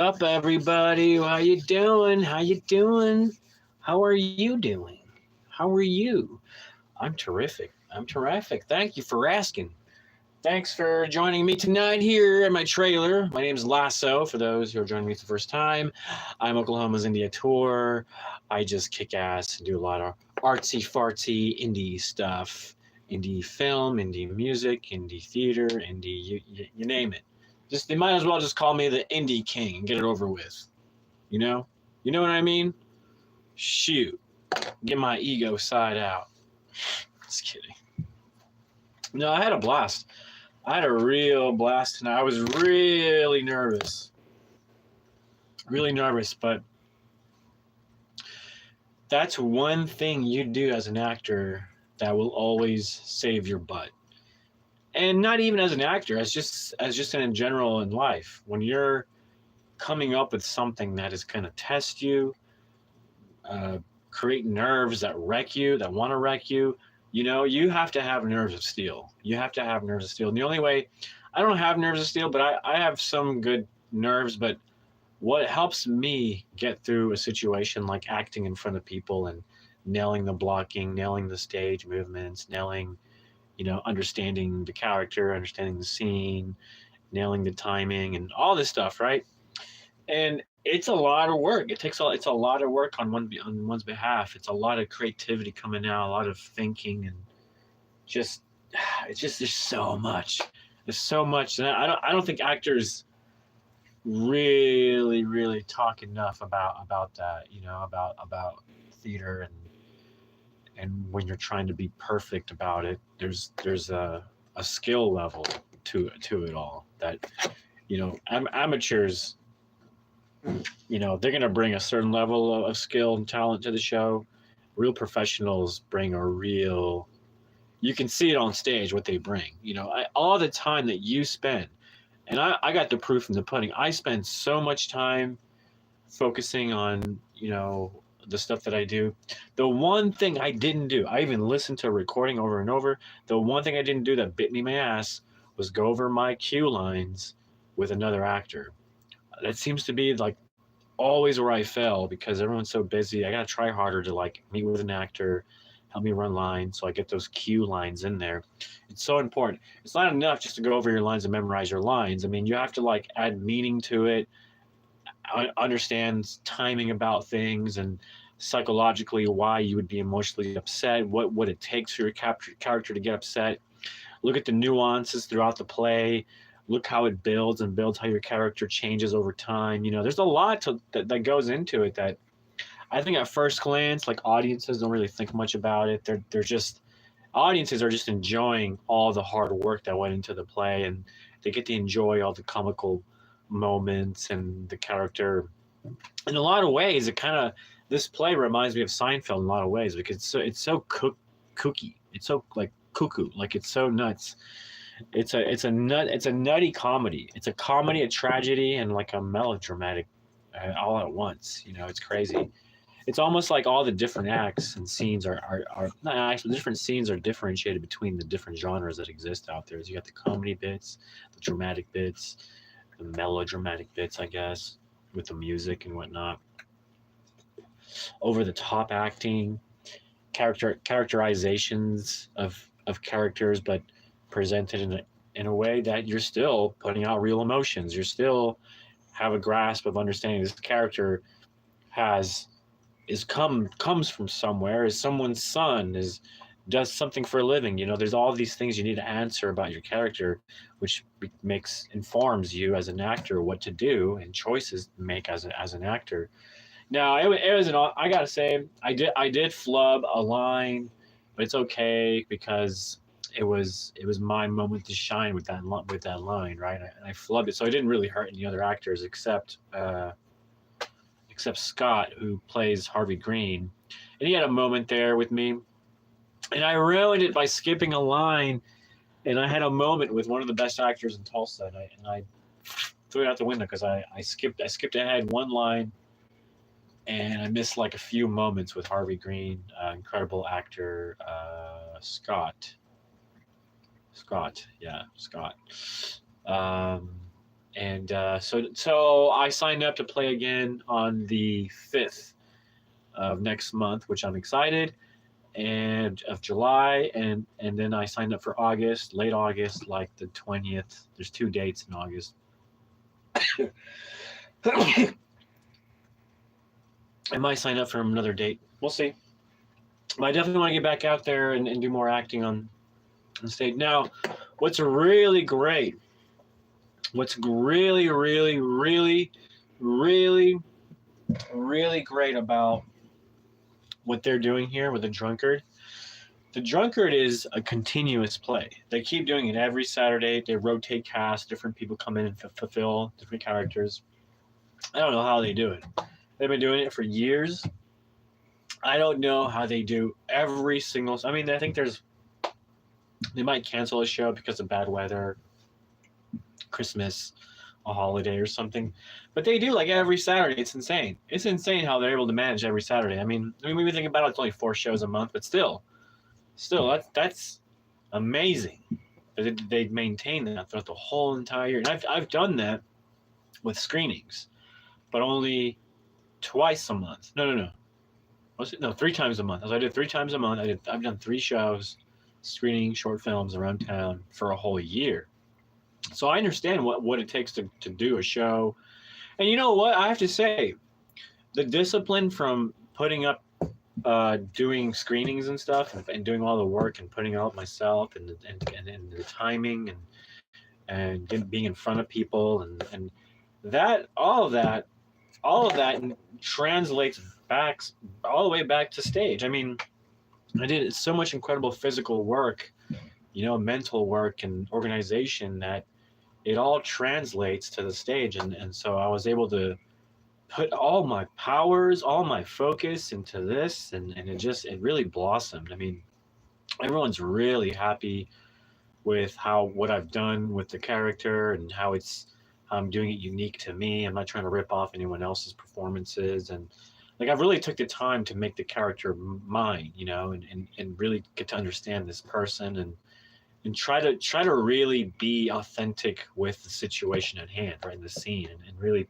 Up, everybody? How you doing? How you doing? How are you doing? How are you? I'm terrific. I'm terrific. Thank you for asking. Thanks for joining me tonight here at my trailer. My name is Lasso. For those who are joining me for the first time, I'm Oklahoma's India tour. I just kick ass and do a lot of artsy fartsy indie stuff, indie film, indie music, indie theater, indie you name it. Just they might as well just call me the indie king and get it over with. You know, you know what I mean? Shoot, get my ego side out. Just kidding. No, I had a blast. I had a real blast tonight. I was really nervous, but that's one thing you do as an actor that will always save your butt. And not even as an actor, as just in general in life. When you're coming up with something that is going to test you, uh, create nerves that wreck you, that want to wreck you, you have to have nerves of steel. You have to have nerves of steel. And the only way, I don't have nerves of steel, but I have some good nerves. But what helps me get through a situation like acting in front of people and nailing the blocking, nailing the stage movements, nailing, understanding the character, understanding the scene, nailing the timing and all this stuff, right? And it's a lot of work. It's a lot of work on one's behalf. It's a lot of creativity coming out, a lot of thinking, and just it's just there's so much. There's so much, and I don't think actors really talk enough about that. About theater and when you're trying to be perfect about it. There's a skill level to it all that amateurs, they're going to bring a certain level of skill and talent to the show. Real professionals bring a real, you can see it on stage what they bring. All the time that you spend, and I got the proof in the pudding. I spend so much time focusing on, the stuff that I do. The one thing I didn't do, I even listened to a recording over and over. The one thing I didn't do that bit me in my ass was go over my cue lines with another actor. That seems to be like always where I fail because everyone's so busy. I gotta try harder to like meet with an actor, help me run lines, so I get those cue lines in there. It's so important. It's not enough just to go over your lines and memorize your lines. I mean, you have to like add meaning to it, understand timing about things, and psychologically why you would be emotionally upset, what it takes for your character to get upset. Look at the nuances throughout the play. Look how it builds and builds how your character changes over time. There's a lot that goes into it that I think at first glance, like audiences don't really think much about it. They're just audiences are just enjoying all the hard work that went into the play, and they get to enjoy all the comical moments and the character. In a lot of ways, it kind of this play reminds me of Seinfeld in a lot of ways because it's so kooky. It's so like cuckoo, like it's so nuts. It's a nutty comedy. It's a comedy, a tragedy, and like a melodramatic all at once. It's crazy. It's almost like all the different acts and scenes are not actually different scenes are differentiated between the different genres that exist out there. So you got the comedy bits, the dramatic bits, the melodramatic bits, I guess, with the music and whatnot. Over the top acting, characterizations of characters, but presented in a way that you're still putting out real emotions. You're still have a grasp of understanding this character has comes from somewhere, is someone's son, is does something for a living. There's all these things you need to answer about your character, which informs you as an actor what to do and choices to make as an actor. Now it was I gotta say I did flub a line, but it's okay because it was my moment to shine with that line, right? I flubbed it, so it didn't really hurt any other actors except Scott, who plays Harvey Green, and he had a moment there with me, and I ruined it by skipping a line, and I had a moment with one of the best actors in Tulsa, and I threw it out the window because I skipped ahead one line, and I missed like a few moments with Harvey Green, incredible actor, Scott, yeah, Scott. Um, And so I signed up to play again on the 5th of next month, which I'm excited, and of July, and then I signed up for August, late August, like the 20th. There's 2 dates in August. I might sign up for another date. We'll see. But I definitely want to get back out there and do more acting on stage. Now, what's really great, what's really, really, really, really, really great about what they're doing here with the drunkard is a continuous play. They keep doing it every Saturday. They rotate cast, different people come in and fulfill different characters. I don't know how they do it. They've been doing it for years. I don't know how they do every single. I mean, I think they might cancel a show because of bad weather, Christmas, a holiday or something, but they do like every Saturday. It's insane. It's insane how they're able to manage every Saturday. I mean, when we think about it, it's only 4 shows a month, but still, that's amazing. They maintain that throughout the whole entire year, and I've done that with screenings, but only twice a month. No. Was it? No, 3 times a month. As I did 3 times a month. I've done 3 shows, screening short films around town for a whole year. So I understand what it takes to do a show. And you know what? I have to say, the discipline from putting up, doing screenings and stuff, and doing all the work and putting out myself, and the timing, and being in front of people, and that all of that translates back all the way back to stage. I mean, I did so much incredible physical work, mental work and organization, that it all translates to the stage. And so I was able to put all my powers, all my focus into this, and it really blossomed. I mean, everyone's really happy with what I've done with the character, and how I'm doing it unique to me. I'm not trying to rip off anyone else's performances, and like I've really took the time to make the character mine, and really get to understand this person, and try to really be authentic with the situation at hand, right, in the scene, and really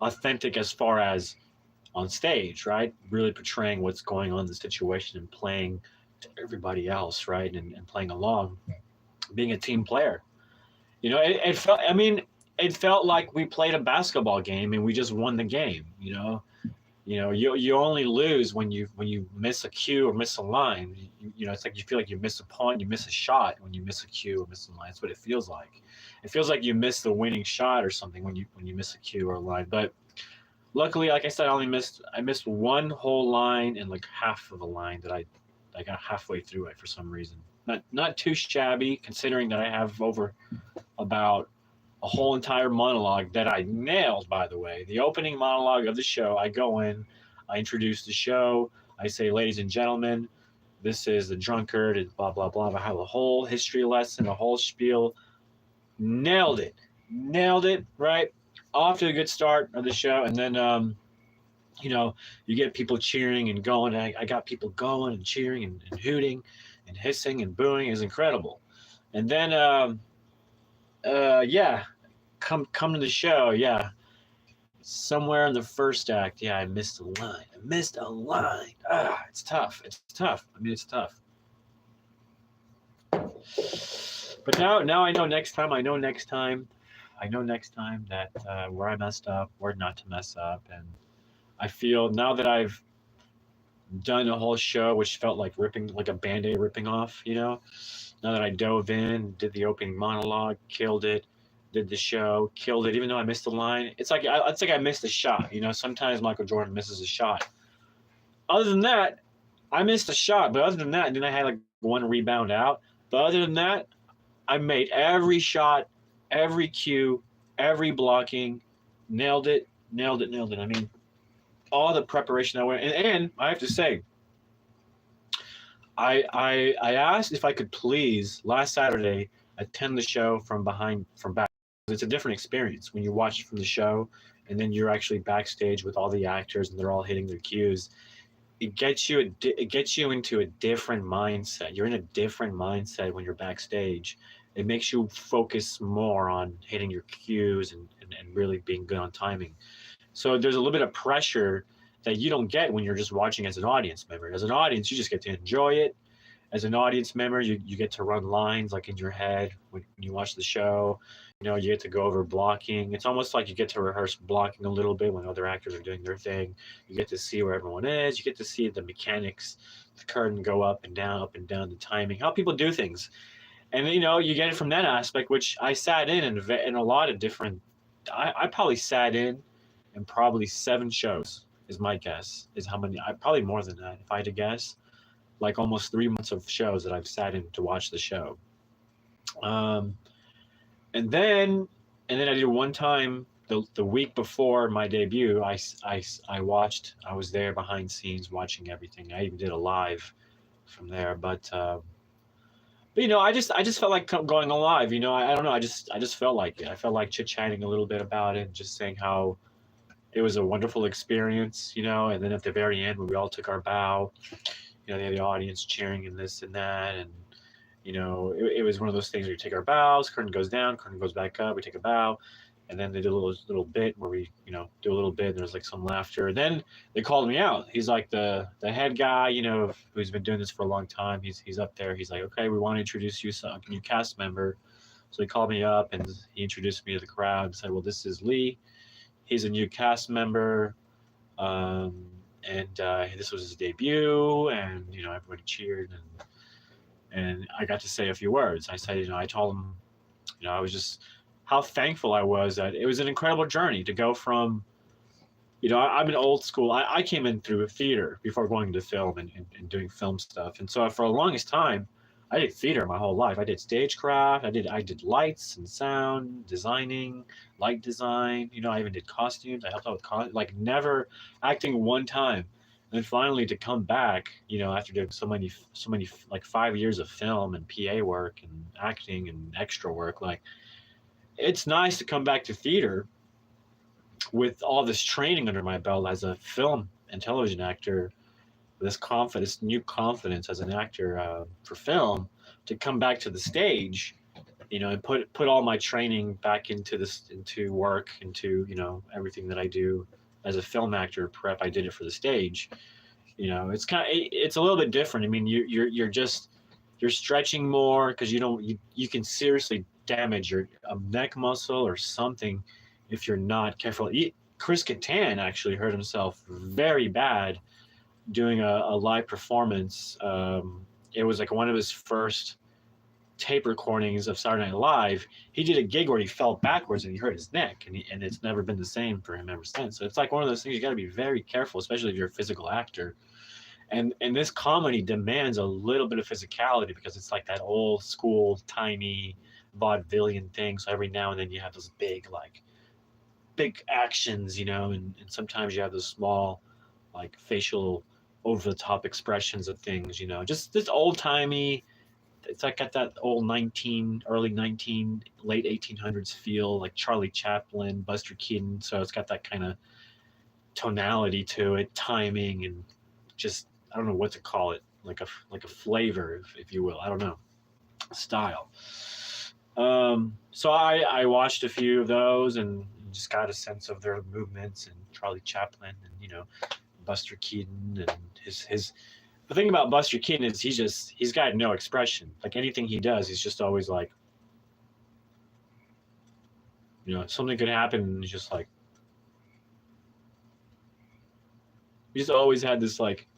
authentic as far as on stage, right, really portraying what's going on in the situation and playing to everybody else, right, and playing along, being a team player. It felt. I mean, it felt like we played a basketball game and we just won the game. You only lose when you miss a cue or miss a line. It's like you feel like you miss a punt, you miss a shot when you miss a cue or miss a line. That's what it feels like. It feels like you miss the winning shot or something when you miss a cue or a line. But luckily, like I said, I missed one whole line and like half of a line that I got halfway through it for some reason. Not too shabby, considering that I have over about a whole entire monologue that I nailed, by the way. The opening monologue of the show, I go in, I introduce the show, I say, ladies and gentlemen, this is the drunkard, and blah, blah, blah. I have a whole history lesson, a whole spiel. Nailed it, right? Off to a good start of the show. And then, you get people cheering and going. I got people going and cheering and hooting and hissing and booing. Is incredible. And then, come to the show, somewhere in the first act, I missed a line. It's tough. I mean, it's tough. But now I know next time that where I messed up, where not to mess up. And I feel now that I've done a whole show, which felt like a Band-Aid ripping off, now that I dove in, did the opening monologue, killed it, did the show, killed it, even though I missed a line. It's like I missed a shot. Sometimes Michael Jordan misses a shot. Other than that, I missed a shot. But other than that, and then I had like one rebound out. But other than that, I made every shot, every cue, every blocking, nailed it. I mean, all the preparation I went, and I have to say, I asked if I could please last Saturday attend the show from back. It's a different experience when you watch it from the show, and then you're actually backstage with all the actors and they're all hitting their cues. It gets you into a different mindset. You're in a different mindset when you're backstage, It makes you focus more on hitting your cues and really being good on timing. So there's a little bit of pressure that you don't get when you're just watching as an audience member. As an audience, you just get to enjoy it. As an audience member, you get to run lines like in your head when you watch the show. You know, you get to go over blocking. It's almost like you get to rehearse blocking a little bit when other actors are doing their thing. You get to see where everyone is. You get to see the mechanics, the curtain go up and down, the timing, how people do things. And you know, you get it from that aspect, which I sat in a lot of different. I probably sat in probably 7 shows. Is my guess is how many? I probably more than that if I had to guess. Like almost 3 months of shows that I've sat in to watch the show. Um, and then and then I did one time the week before my debut. I watched. I was there behind scenes watching everything. I even did a live from there, but you know, I just felt like going alive. You know, I don't know. I just felt like it. I felt like chit chatting a little bit about it, just saying how it was a wonderful experience. You know, and then at the very end, when we all took our bow, you know, they had the audience cheering and this and that, and you know, it was one of those things where you take our bows, curtain goes down, curtain goes back up, we take a bow, and then they did a little bit where we, you know, do a little bit. And there's like some laughter. And then they called me out. He's like the head guy, you know, who's been doing this for a long time. He's up there. He's like, okay, we want to introduce you to a new cast member. So he called me up and he introduced me to the crowd and said, well, this is Lee. He's a new cast member. And this was his debut, and you know, everybody cheered, and I got to say a few words. I said, you know, I told him, you know, I was just how thankful I was that it was an incredible journey to go from, you know, I'm an old school. I came in through theater before going to film and doing film stuff, and so for the longest time, I did theater my whole life. I did stagecraft. I did lights and sound designing, light design. You know, I even did costumes. I helped out with like never acting one time. And then finally to come back, you know, after doing so many like 5 years of film and PA work and acting and extra work, like it's nice to come back to theater with all this training under my belt as a film and television actor, this confidence, new confidence as an actor for film, to come back to the stage, you know, and put all my training back into into work, into, you know, everything that I do as a film actor prep. I did it for the stage. You know, it's a little bit different. I mean, you're stretching more because you can seriously damage your neck muscle or something if you're not careful. Chris Kattan actually hurt himself very bad doing a live performance. It was like one of his first tape recordings of Saturday Night Live. He did a gig where he fell backwards and he hurt his neck, and it's never been the same for him ever since. So it's like one of those things you got to be very careful, especially if you're a physical actor. And this comedy demands a little bit of physicality because it's like that old school tiny vaudevillian thing. So every now and then you have those big actions, you know, and sometimes you have those small like facial over the top expressions of things, you know, just this old timey. It's like got that old early 19, late 1800s feel, like Charlie Chaplin, Buster Keaton. So it's got that kind of tonality to it, timing, and just, I don't know what to call it, like a flavor, if you will. I don't know, style. So I watched a few of those and just got a sense of their movements, and Charlie Chaplin, and you know, Buster Keaton, and his. The thing about Buster Keaton is he's got no expression. Like anything he does, he's just always like, you know, something could happen and he's just like, he's always had this like,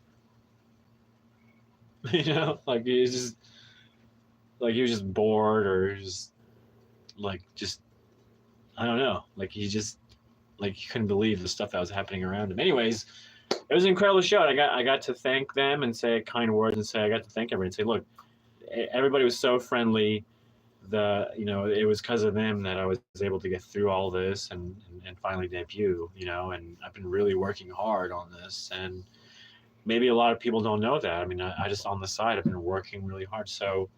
you know, like he's just like he was just bored or just I don't know, like he just like he couldn't believe the stuff that was happening around him. Anyways, it was an incredible show. I got to thank them and say kind words, and say I got to thank everybody and say, look, everybody was so friendly. You know, it was because of them that I was able to get through all this and finally debut. You know, and I've been really working hard on this, and maybe a lot of people don't know that. I mean, I just on the side I've been working really hard. So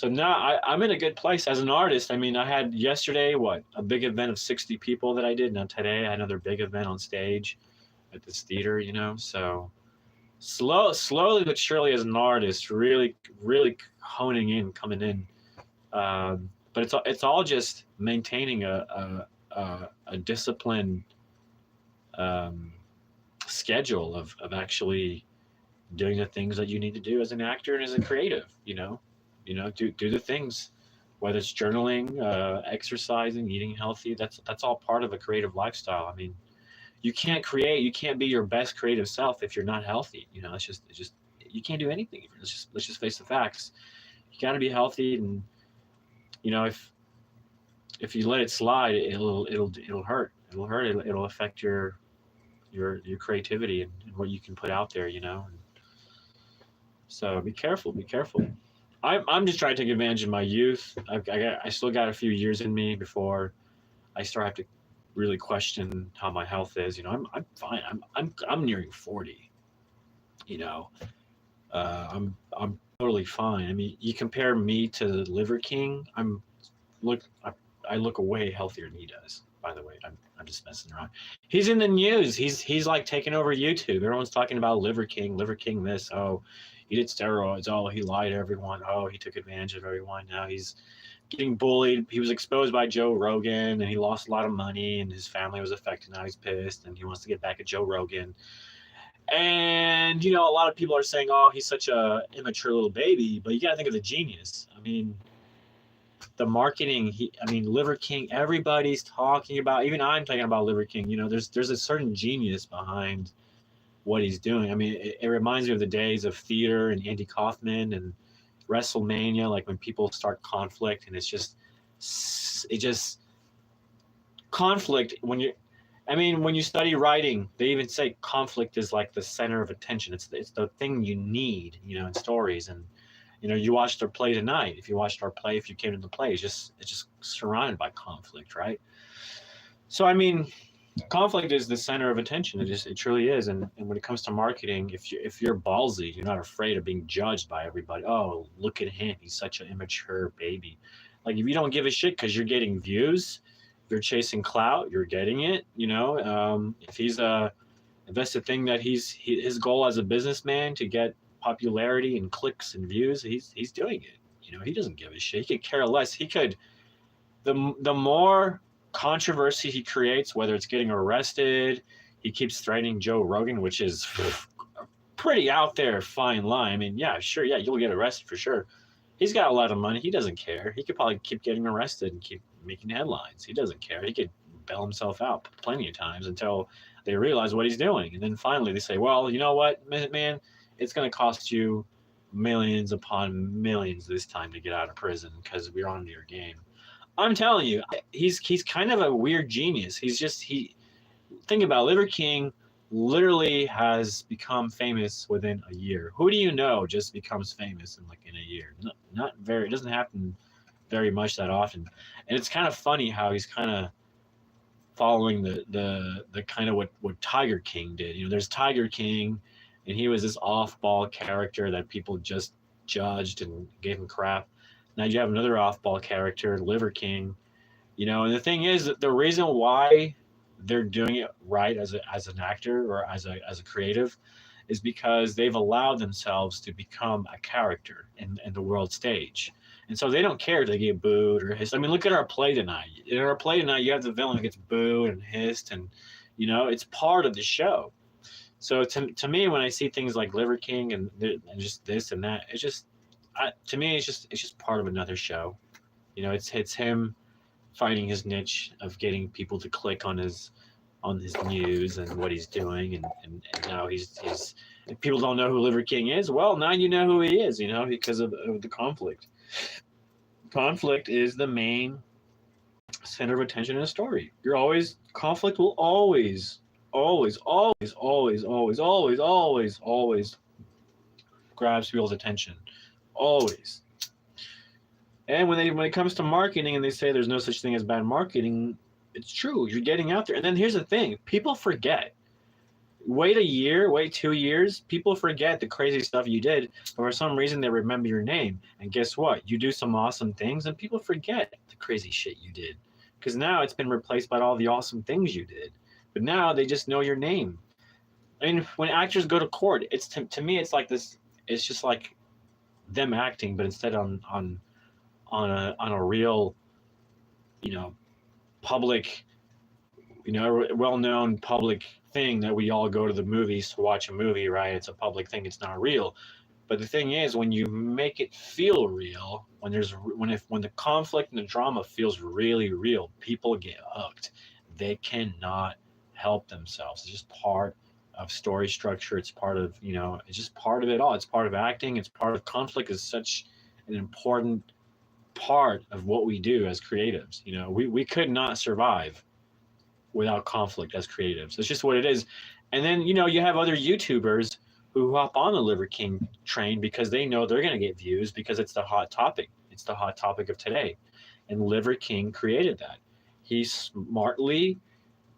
now I'm in a good place as an artist. I mean, I had yesterday a big event of 60 people that I did. Now today I had another big event on stage at this theater, you know. So slowly but surely as an artist, really honing in, coming in. But it's all just maintaining a disciplined um, schedule of actually doing the things that you need to do as an actor and as a creative. Do the things, whether it's journaling, exercising, eating healthy. That's all part of a creative lifestyle. I mean, you can't be your best creative self if you're not healthy. It's just you can't do anything. Let's just face the facts. You got to be healthy, and if you let it slide, it'll hurt. It'll hurt. It'll affect your creativity and what you can put out there. So be careful. Be careful. I'm just trying to take advantage of my youth. I still got a few years in me before I start have to really question how my health is. I'm fine. I'm nearing 40. You know, I'm totally fine. I mean, you compare me to the Liver King. Look. I look way healthier than he does. By the way, I'm just messing around. He's in the news. He's like taking over YouTube. Everyone's talking about Liver King. Liver King this. Oh, he did steroids. Oh, he lied to everyone. Oh, he took advantage of everyone. Now he's getting bullied. He was exposed by Joe Rogan, and he lost a lot of money, and his family was affected. Now he's pissed, and he wants to get back at Joe Rogan. And a lot of people are saying, "Oh, he's such a immature little baby," but you got to think of the genius. I mean, the marketing. Liver King. Everybody's talking about. Even I'm talking about Liver King. There's a certain genius behind what he's doing. I mean, it reminds me of the days of theater and Andy Kaufman and WrestleMania, like when people start conflict, and it just conflict. When you study writing, they even say conflict is like the center of attention. It's the thing you need, in stories. And you watched our play tonight. If you watched our play, if you came to the play, it's just surrounded by conflict, right? So conflict is the center of attention. It truly is. And when it comes to marketing, if you're ballsy, you're not afraid of being judged by everybody. Oh, look at him, he's such an immature baby. Like, if you don't give a shit because you're getting views, you're chasing clout, you're getting it. If that's the thing that his goal as a businessman to get popularity and clicks and views, he's doing it. He doesn't give a shit. He could care less. He could the more controversy he creates, whether it's getting arrested, he keeps threatening Joe Rogan, which is a pretty out there fine line. I mean, yeah, sure, yeah, you'll get arrested for sure. He's got a lot of money. He doesn't care. He could probably keep getting arrested and keep making headlines. He doesn't care. He could bail himself out plenty of times until they realize what he's doing. And then finally they say, well, you know what, man, it's going to cost you millions upon millions this time to get out of prison because we're on to your game. I'm telling you, he's kind of a weird genius. Think about it, Liver King literally has become famous within a year. Who do you know just becomes famous in a year? Not very. It doesn't happen very much that often. And it's kind of funny how he's kind of following the kind of what Tiger King did. There's Tiger King, and he was this off-ball character that people just judged and gave him crap. Now you have another off-ball character, Liver King, and the thing is that the reason why they're doing it right as an actor or as a creative is because they've allowed themselves to become a character in the world stage. And so they don't care if they get booed or hissed. I mean, look at our play tonight. In our play tonight, you have the villain who gets booed and hissed, and it's part of the show. So to me, when I see things like Liver King and just this and that, to me, it's just part of another show. It's him finding his niche of getting people to click on his news and what he's doing, and now he's if people don't know who Liver King is, well, now you know who he is, because of the conflict. Conflict is the main center of attention in a story. Conflict will always grabs people's attention. Always. And when it comes to marketing and they say there's no such thing as bad marketing, it's true. You're getting out there. And then here's the thing. People forget. Wait a year, wait 2 years, people forget the crazy stuff you did, but for some reason they remember your name. And guess what? You do some awesome things and people forget the crazy shit you did. Because now it's been replaced by all the awesome things you did. But now they just know your name. I mean, when actors go to court, to me it's like this. It's just like them acting, but instead on on a real, you know, public, you know, well-known public thing that we all go to the movies to watch a movie, right? It's a public thing. It's not real. But the thing is, when you make it feel real, when the conflict and the drama feels really real, people get hooked. They cannot help themselves. It's just part of story structure. It's part of, you know, it's just part of it all. It's part of acting. It's part of conflict is such an important part of what we do as creatives. You know, we could not survive without conflict as creatives. It's just what it is. And then, you know, you have other YouTubers who hop on the Liver King train because they know they're going to get views because it's the hot topic. It's the hot topic of today. And Liver King created that. He smartly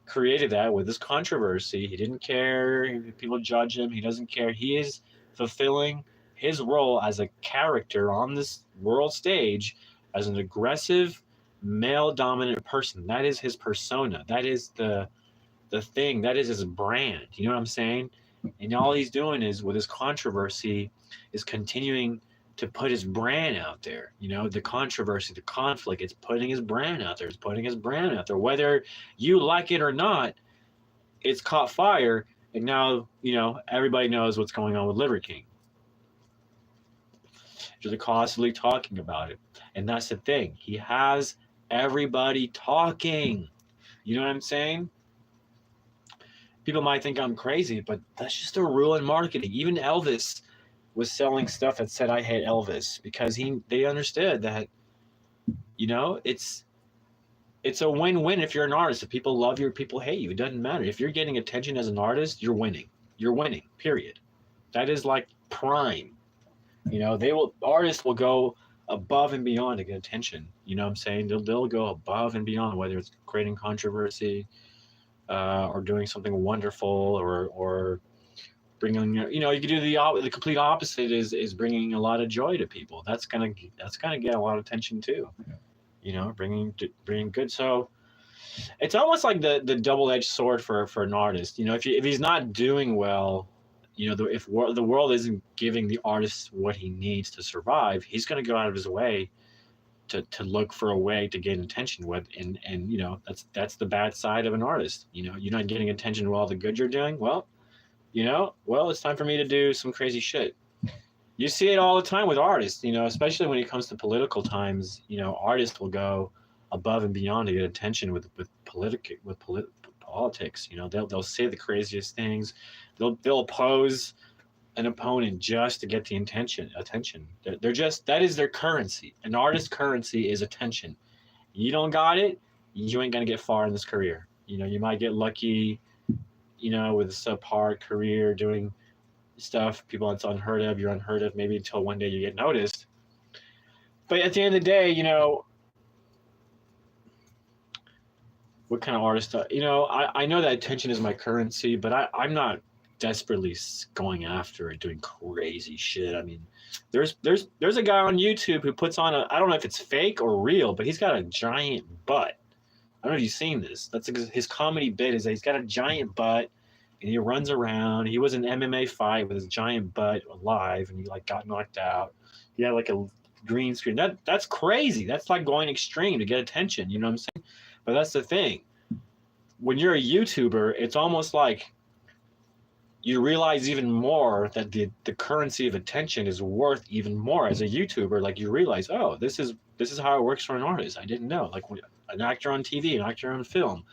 created that with his controversy. He didn't care if people judge him. He doesn't care. He is fulfilling his role as a character on this world stage as an aggressive, male-dominant person. That is his persona. That is the thing. That is his brand. You know what I'm saying? And all he's doing is, with his controversy, is continuing to put his brand out there. You know, the controversy, the conflict, it's putting his brand out there. It's putting his brand out there. Whether you like it or not, it's caught fire. And now, you know, everybody knows what's going on with Liver King. They're constantly talking about it. And that's the thing. He has everybody talking. You know what I'm saying? People might think I'm crazy, but that's just a rule in marketing. Even Elvis was selling stuff that said I hate Elvis because they understood that, you know, it's a win-win if you're an artist. If people love you or people hate you, it doesn't matter. If you're getting attention as an artist, you're winning. You're winning, period. That is like prime. You know, artists will go above and beyond to get attention. You know what I'm saying? They'll go above and beyond, whether it's creating controversy, or doing something wonderful, or bringing, you know, you could do the complete opposite is bringing a lot of joy to people. That's gonna get a lot of attention too. You know, bringing good. So it's almost like the double-edged sword for an artist. You know, if he's not doing well, you know, if the world isn't giving the artist what he needs to survive, he's gonna go out of his way to look for a way to gain attention with, and you know, that's the bad side of an artist. You know, you're not getting attention with all the good you're doing. Well, you know, it's time for me to do some crazy shit. You see it all the time with artists, you know, especially when it comes to political times. You know, artists will go above and beyond to get attention with politics. You know, they'll say the craziest things. They'll oppose an opponent just to get the attention. They're just, that is their currency. An artist's currency is attention. You don't got it, you ain't gonna get far in this career. You know, you might get lucky, you know, with a subpar career doing stuff, people that's unheard of, you're unheard of, maybe until one day you get noticed. But at the end of the day, you know, what kind of artist, you know, I know that attention is my currency, but I'm not desperately going after it, doing crazy shit. I mean, there's a guy on YouTube who puts on I don't know if it's fake or real, but he's got a giant butt. I don't know if you've seen this. That's his comedy bit, is that he's got a giant butt and he runs around. He was in an MMA fight with his giant butt live, and he like got knocked out. He had like a green screen. That's crazy. That's like going extreme to get attention. You know what I'm saying? But that's the thing. When you're a YouTuber, it's almost like you realize even more that the currency of attention is worth even more as a YouTuber. Like, you realize, oh, this is how it works for an artist. I didn't know. Like, an actor on TV, an actor on film,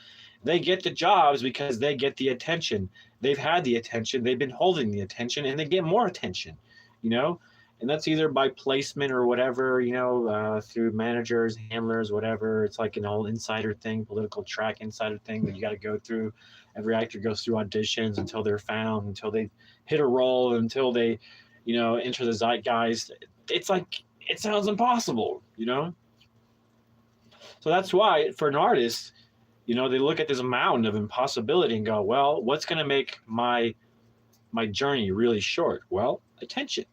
they get the jobs because they get the attention. They've had the attention. They've been holding the attention, and they get more attention, you know? And that's either by placement or whatever, you know, through managers, handlers, whatever. It's like an old insider thing, political track insider thing that you got to go through. Every actor goes through auditions until they're found, until they hit a role, until they, you know, enter the zeitgeist. It's like, it sounds impossible, you know? So that's why, for an artist, you know, they look at this mountain of impossibility and go, well, what's going to make my journey really short? Well, attention.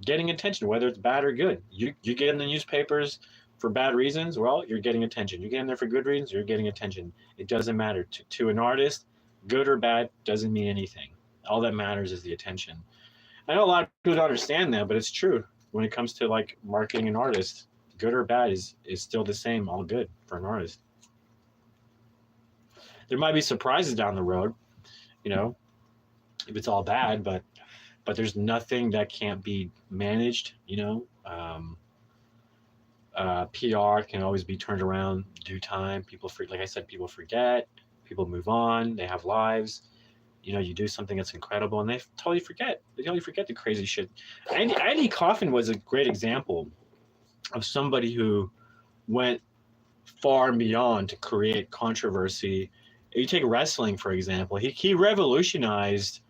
Getting attention, whether it's bad or good. You get in the newspapers for bad reasons, well, you're getting attention. You get in there for good reasons, you're getting attention. It doesn't matter. To an artist, good or bad doesn't mean anything. All that matters is the attention. I know a lot of people don't understand that, but it's true when it comes to like marketing an artist. good or bad, is still the same, all good for an artist. There might be surprises down the road, you know, if it's all bad, but there's nothing that can't be managed, you know. PR can always be turned around due time. Like I said, people forget, people move on, they have lives. You know, you do something that's incredible, and they totally forget. They totally forget the crazy shit. Andy Kaufman was a great example of somebody who went far and beyond to create controversy. You take wrestling, for example. He revolutionized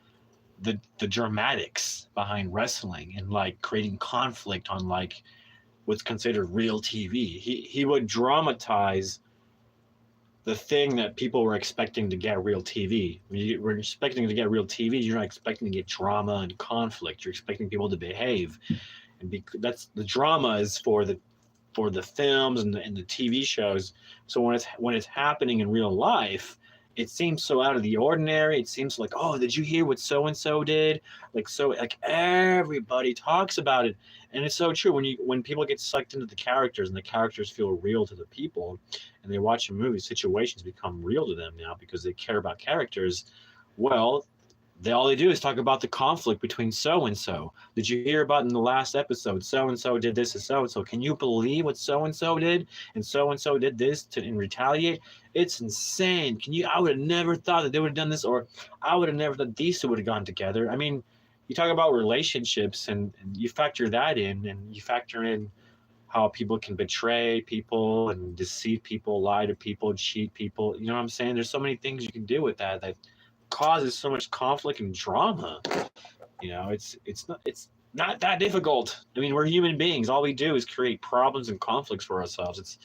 the dramatics behind wrestling and like creating conflict on like what's considered real TV. He would dramatize the thing that people were expecting to get real TV. When you were expecting to get real TV, you're not expecting to get drama and conflict. You're expecting people to behave, and that's the drama is for the films and the TV shows. So when it's happening in real life, it seems so out of the ordinary. It seems like, oh, did you hear what so and so did? Like everybody talks about it, and it's so true. When people get sucked into the characters and the characters feel real to the people, and they watch a movie, situations become real to them now because they care about characters. Well, all they do is talk about the conflict between so and so. Did you hear about in the last episode? So and so did this to so and so. Can you believe what so and so did? And so did this to retaliate. It's insane. I would have never thought that they would have done this, or I would have never thought these two would have gone together. I mean, you talk about relationships, and you factor that in, and you factor in how people can betray people and deceive people, lie to people, cheat people. You know what I'm saying? There's so many things you can do with that causes so much conflict and drama. You know, it's not that difficult. I mean, we're human beings. All we do is create problems and conflicts for ourselves. It's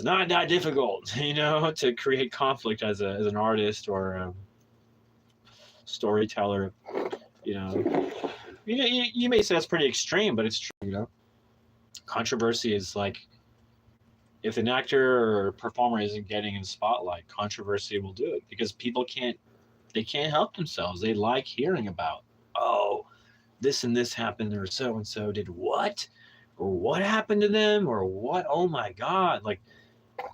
not that difficult, you know, to create conflict as an artist or a storyteller. You know, you may say that's pretty extreme, but it's true. You know, controversy is like, if an actor or performer isn't getting in the spotlight, controversy will do it because people can't help themselves. They like hearing about, oh, this and this happened, or so and so did what, or what happened to them, or what? Oh my God! Like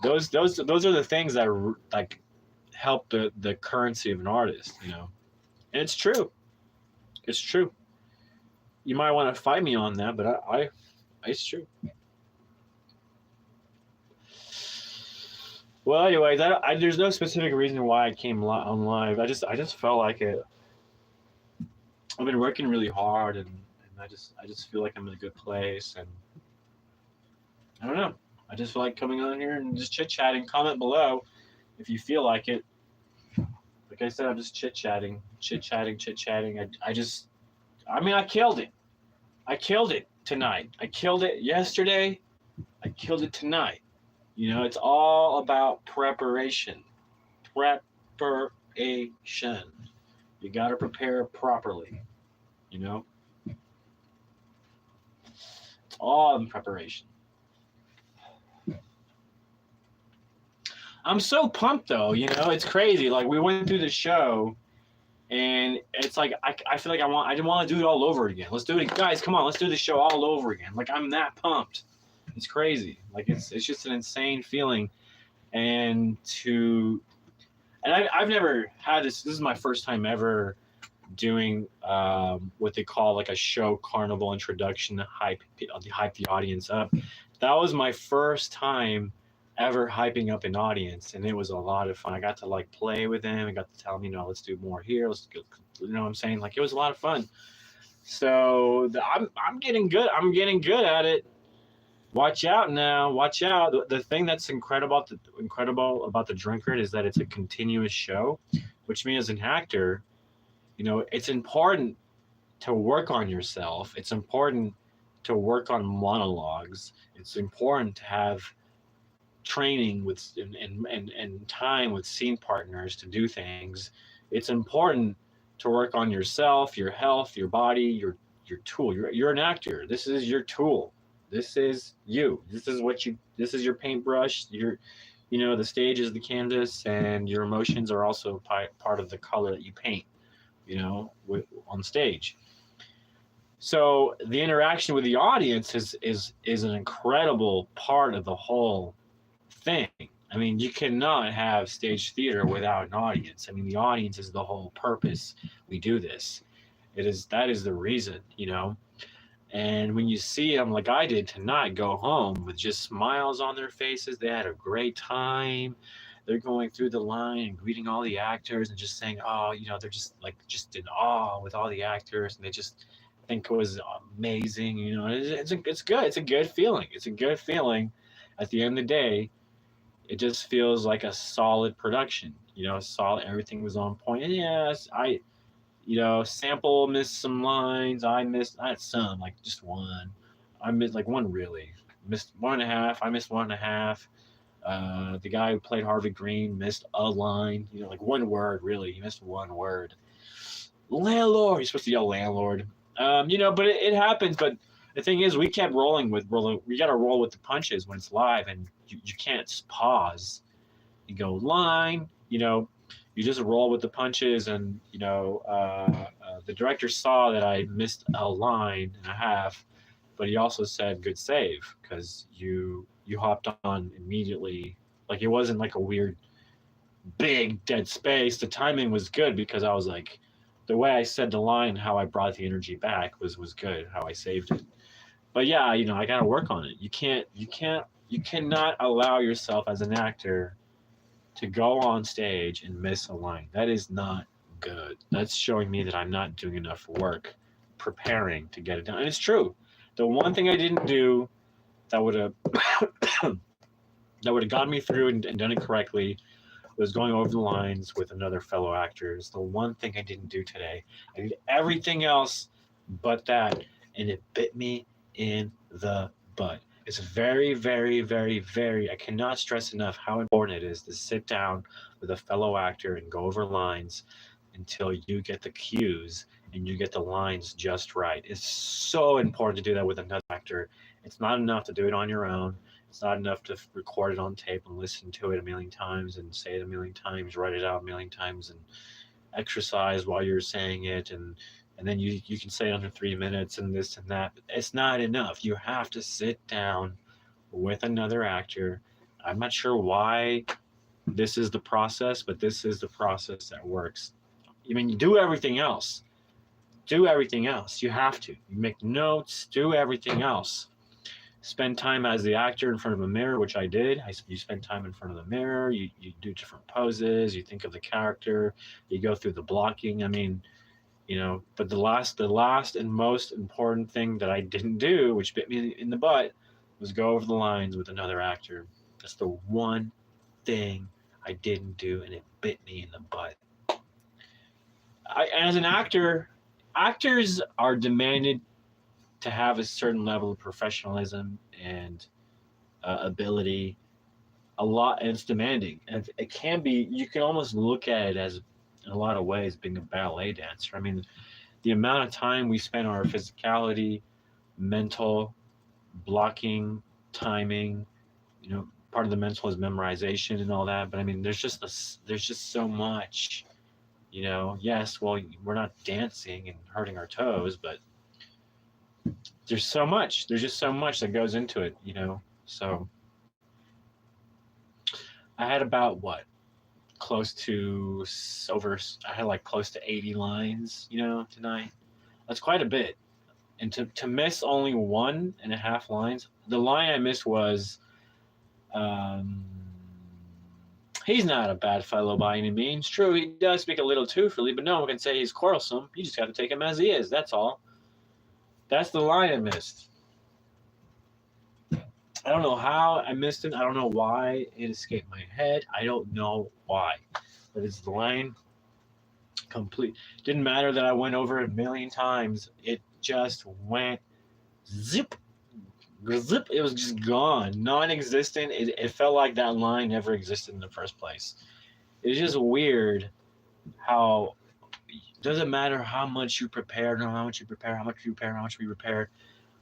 those are the things that like help the currency of an artist, you know. And it's true. It's true. You might want to fight me on that, but I it's true. Well, anyways, there's no specific reason why I came on live. I just felt like it. I've been working really hard, and I just feel like I'm in a good place, and I don't know. I just feel like coming on here and just chit chatting. Comment below if you feel like it. Like I said, I'm just chit chatting. I mean, I killed it. I killed it tonight. I killed it yesterday. I killed it tonight. You know, it's all about preparation. Preparation. You got to prepare properly. You know? It's all in preparation. I'm so pumped, though. You know, it's crazy. Like, we went through the show, and it's like, I feel like I just want to do it all over again. Let's do it. Guys, come on. Let's do the show all over again. Like, I'm that pumped. It's crazy. Like it's just an insane feeling, and I've never had this. This is my first time ever doing what they call like a show carnival introduction to hype the audience up. That was my first time ever hyping up an audience, and it was a lot of fun. I got to like play with them. I got to tell them, you know, let's do more here. Let's go, you know what I'm saying? Like it was a lot of fun. So I'm getting good. I'm getting good at it. Watch out now! Watch out! The thing that's incredible about the Drunkard is that it's a continuous show, which means as an actor, you know, it's important to work on yourself. It's important to work on monologues. It's important to have training with and time with scene partners to do things. It's important to work on yourself, your health, your body, your tool. You're an actor. This is your tool. This is you. This is your paintbrush. You know, the stage is the canvas, and your emotions are also part of the color that you paint, you know, on stage. So the interaction with the audience is an incredible part of the whole thing. I mean, you cannot have stage theater without an audience. I mean, the audience is the whole purpose we do this. That is the reason, you know. And when you see them like I did tonight go home with just smiles on their faces, they had a great time. They're going through the line and greeting all the actors and just saying, oh, you know, they're just like just in awe with all the actors, and they just think it was amazing. You know, it's good. It's a good feeling. It's a good feeling. At the end of the day, it just feels like a solid production. You know, solid. Everything was on point. And yes, you know, Sample missed some lines. I missed not some, like just one. I missed like one really. Missed 1.5. I missed 1.5. The guy who played Harvey Green missed a line. You know, like one word really. He missed one word. Landlord. You're supposed to yell landlord. You know, but it happens. But the thing is, we kept rolling. We got to roll with the punches when it's live, and you can't pause. You go line. You know, you just roll with the punches, and you know, the director saw that I missed a line and a half, but he also said good save because you hopped on immediately. Like it wasn't like a weird big dead space. The timing was good because I was like, the way I said the line, how I brought the energy back was good. How I saved it. But yeah, you know, I got to work on it. You cannot allow yourself as an actor to go on stage and miss a line. That is not good. That's showing me that I'm not doing enough work preparing to get it done. And it's true. The one thing I didn't do that would have that would have gotten me through and done it correctly was going over the lines with another fellow actors. The one thing I didn't do today. I did everything else but that, and it bit me in the butt. It's very, very, very, very, I cannot stress enough how important it is to sit down with a fellow actor and go over lines until you get the cues and you get the lines just right. It's so important to do that with another actor. It's not enough to do it on your own. It's not enough to record it on tape and listen to it a million times and say it a million times, write it out a million times, and exercise while you're saying it, and then you can say it under 3 minutes and this and that. It's not enough. You have to sit down with another actor. I'm not sure why this is the process, but this is the process that works. I mean, you do everything else. Do everything else. You have to. You make notes, do everything else. Spend time as the actor in front of a mirror, which I did. You spend time in front of the mirror. You do different poses. You think of the character. You go through the blocking. I mean, you know. But the last and most important thing that I didn't do, which bit me in the butt, was go over the lines with another actor. That's the one thing I didn't do, and it bit me in the butt. As an actor, actors are demanded to have a certain level of professionalism and ability. And it's demanding. And it can be. You can almost look at it as, in a lot of ways, being a ballet dancer. I mean, the amount of time we spend on our physicality, mental, blocking, timing. You know, part of the mental is memorization and all that. But I mean, there's just so much. You know, yes, well, we're not dancing and hurting our toes, but there's so much. There's just so much that goes into it, you know. So I had about close to close to 80 lines, you know, tonight. That's quite a bit. And to miss only 1.5 lines, the line I missed was, he's not a bad fellow by any means. True, he does speak a little too freely, but no one can say he's quarrelsome. You just got to take him as he is. That's all. That's the line I missed. I don't know how I missed it. I don't know why it escaped my head. I don't know why. But it's the line. Complete. Didn't matter that I went over it a million times. It just went zip. Zip. It was just gone. Non-existent. It felt like that line never existed in the first place. It's just weird how it doesn't matter how much you prepared, how much you prepare.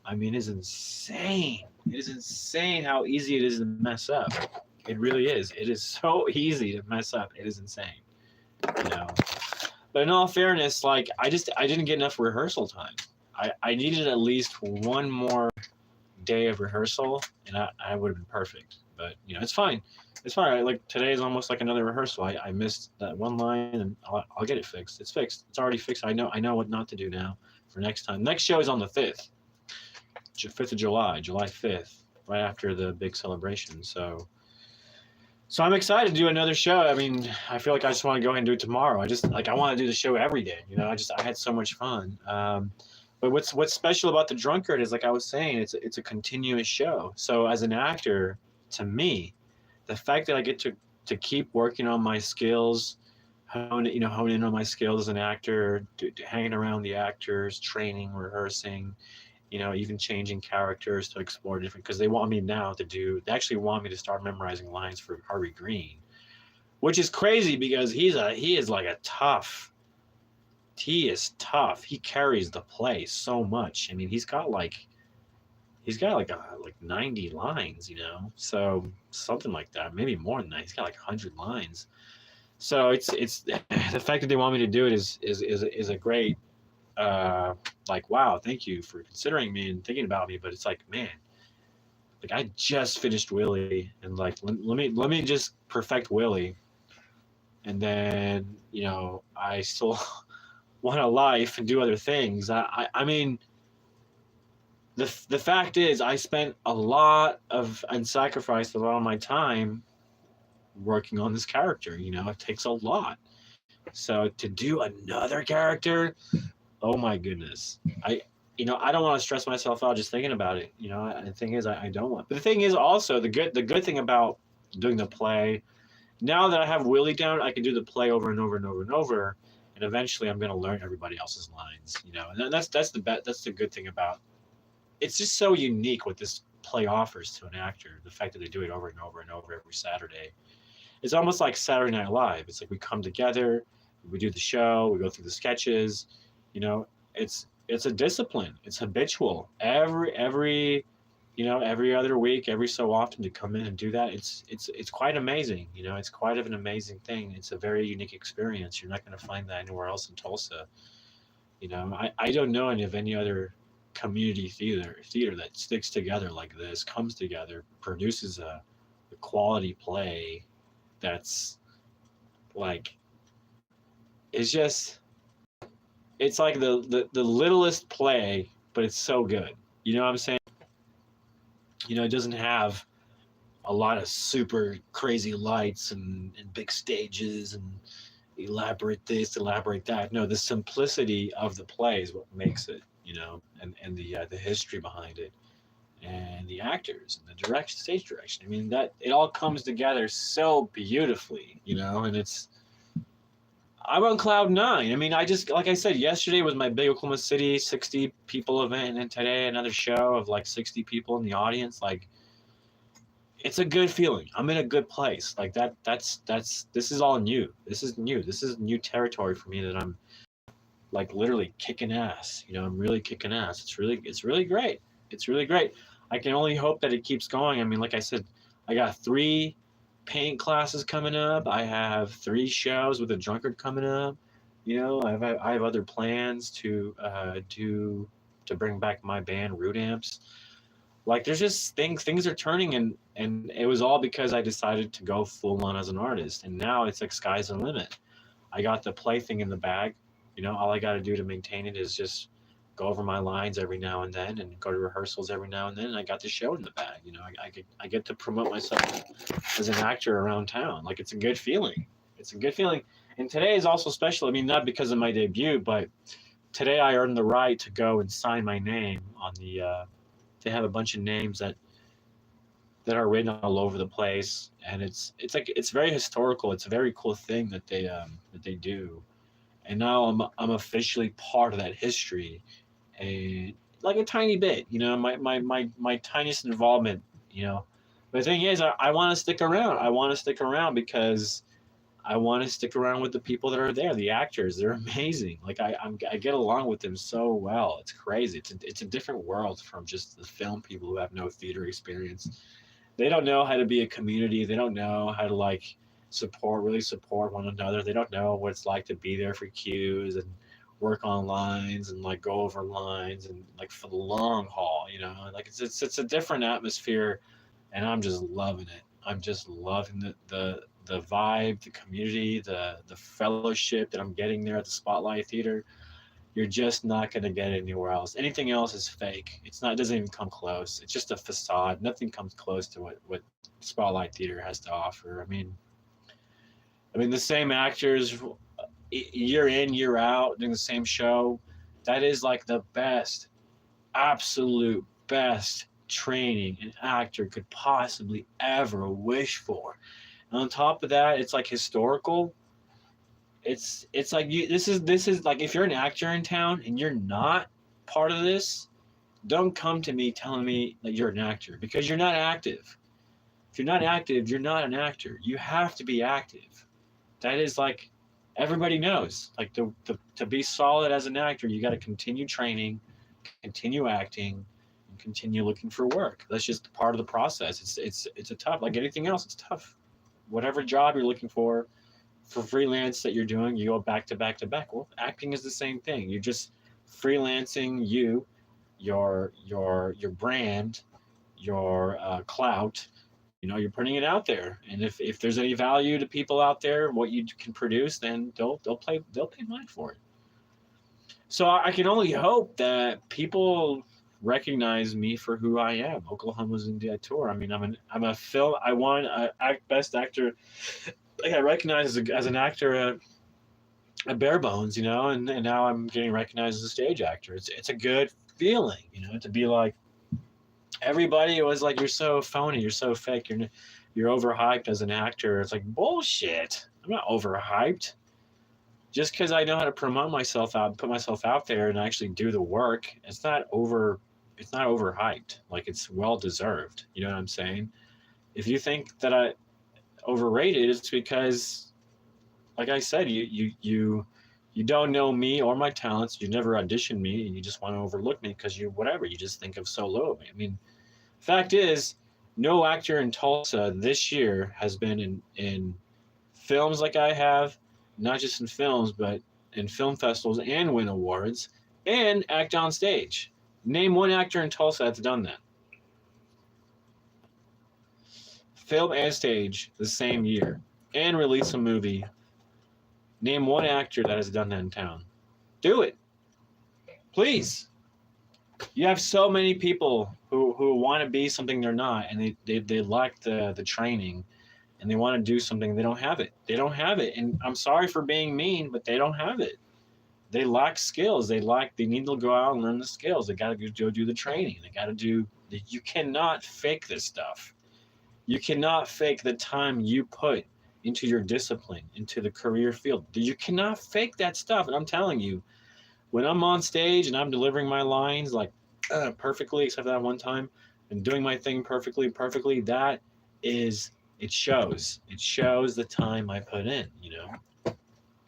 I mean, it's insane. It is insane how easy it is to mess up. It really is. It is so easy to mess up. It is insane. You know. But in all fairness, like I didn't get enough rehearsal time. I needed at least one more day of rehearsal, and I would have been perfect. But it's fine. It's fine. Like today is almost like another rehearsal. I missed that one line, and I'll get it fixed. It's fixed. It's already fixed. I know what not to do now for next time. Next show is on the 5th of July, July 5th, right after the big celebration. So I'm excited to do another show. I mean, I feel like I just want to go ahead and do it tomorrow. I want to do the show every day. I had so much fun. But what's special about The Drunkard is, like I was saying, it's a continuous show. So as an actor, to me, the fact that I get to keep working on my skills, hone in on my skills as an actor, hanging around the actors, training, rehearsing, even changing characters to explore different, because they actually want me to start memorizing lines for Harvey Green, which is crazy because he is tough. He carries the play so much. I mean, he's got like 90 lines, so something like that, maybe more than that. He's got like 100 lines. So it's the fact that they want me to do it is a great, wow, thank you for considering me and thinking about me. But it's like, man, like I just finished Willie, and like let me just perfect Willie, and then I still want a life and do other things. I mean, the fact is, I spent a lot of and sacrificed a lot of my time working on this character. It takes a lot. So to do another character, oh my goodness, I don't want to stress myself out just thinking about it. The thing is, I don't want. But the thing is also the good thing about doing the play. Now that I have Willie down, I can do the play over and over and over and over, and eventually I'm going to learn everybody else's lines. And that's the good thing about. It's just so unique what this play offers to an actor. The fact that they do it over and over and over every Saturday. It's almost like Saturday Night Live. It's like we come together, we do the show, we go through the sketches. It's a discipline. It's habitual. Every other week, every so often to come in and do that. It's quite amazing. It's quite of an amazing thing. It's a very unique experience. You're not going to find that anywhere else in Tulsa. I don't know of any other community theater that sticks together like this, comes together, produces a quality play that's like, it's like the littlest play, but it's so good. You know what I'm saying? It doesn't have a lot of super crazy lights and big stages and elaborate this, elaborate that. No, the simplicity of the play is what makes it, and the history behind it, and the actors and the stage direction. I mean, that it all comes together so beautifully, and I'm on cloud nine. I mean, like I said, yesterday was my big Oklahoma City 60 people event, and then today another show of like 60 people in the audience. Like, it's a good feeling. I'm in a good place. Like this is all new. This is new. This is new territory for me that I'm like literally kicking ass. I'm really kicking ass. It's really great. It's really great. I can only hope that it keeps going. I mean, like I said, I got 3 paint classes coming up. I have 3 shows with The Drunkard coming up. I have other plans to bring back my band Root Amps. Like, there's just things are turning, and it was all because I decided to go full on as an artist. And now it's like sky's the limit. I got the play thing in the bag. All I got to do to maintain it is just go over my lines every now and then and go to rehearsals every now and then. And I got the show in the bag. I get to promote myself as an actor around town. Like, it's a good feeling. It's a good feeling. And today is also special. I mean, not because of my debut, but today I earned the right to go and sign my name on the. They have a bunch of names that are written all over the place, and it's very historical. It's a very cool thing that they do. And now I'm officially part of that history, and like a tiny bit, my tiniest involvement, But the thing is, I want to stick around. I want to stick around because I want to stick around with the people that are there, the actors. They're amazing. Like I get along with them so well. It's crazy. It's a different world from just the film people who have no theater experience. They don't know how to be a community. They don't know how to really support one another. They don't know what it's like to be there for cues and work on lines and like go over lines and like for the long haul, like it's a different atmosphere, and I'm just loving it. I'm just loving the vibe, the community, the fellowship that I'm getting there at the Spotlight Theater. You're just not going to get it anywhere else. Anything else is fake. It's not. It doesn't even come close. It's just a facade. Nothing comes close to what Spotlight Theater has to offer. I mean the same actors, year in year out, doing the same show. That is like the best, absolute best training an actor could possibly ever wish for. And on top of that, it's like historical. It's like this is like, if you're an actor in town and you're not part of this, don't come to me telling me that you're an actor, because you're not active. If you're not active, you're not an actor. You have to be active. That is like, everybody knows. Like, to be solid as an actor, you got to continue training, continue acting, and continue looking for work. That's just part of the process. It's a tough, like anything else. It's tough. Whatever job you're looking for freelance that you're doing, you go back to back to back. Well, acting is the same thing. You're just freelancing your brand, your clout. You're putting it out there, and if there's any value to people out there, what you can produce, then they'll pay money for it. So I can only hope that people recognize me for who I am. Oklahoma's India Tour. I mean, I'm a film. I won best actor. I got recognized as an actor at Bare Bones, and now I'm getting recognized as a stage actor. It's a good feeling, to be like, everybody was like, you're so phony, you're so fake, you're overhyped as an actor. It's like, bullshit. I'm not overhyped. Just because I know how to promote myself out, put myself out there, and actually do the work, it's not overhyped. Like, it's well deserved. You know what I'm saying? If you think that I overrated, it's because, like I said, you don't know me or my talents. You never auditioned me, and you just want to overlook me because you just think of so low of me. I mean, fact is, no actor in Tulsa this year has been in films like I have, not just in films, but in film festivals, and win awards and act on stage. Name one actor in Tulsa that's done that. Film and stage the same year, and release a movie. Name one actor that has done that in town. Do it, please. You have so many people who want to be something they're not, and they lack the training, and they want to do something. They don't have it. And I'm sorry for being mean, but they don't have it. They lack skills. They need to go out and learn the skills. They got to go do the training. You cannot fake this stuff. You cannot fake the time you put into your discipline, into the career field. You cannot fake that stuff. And I'm telling you, when I'm on stage and I'm delivering my lines like perfectly, except for that one time, and doing my thing perfectly, it shows. It shows the time I put in,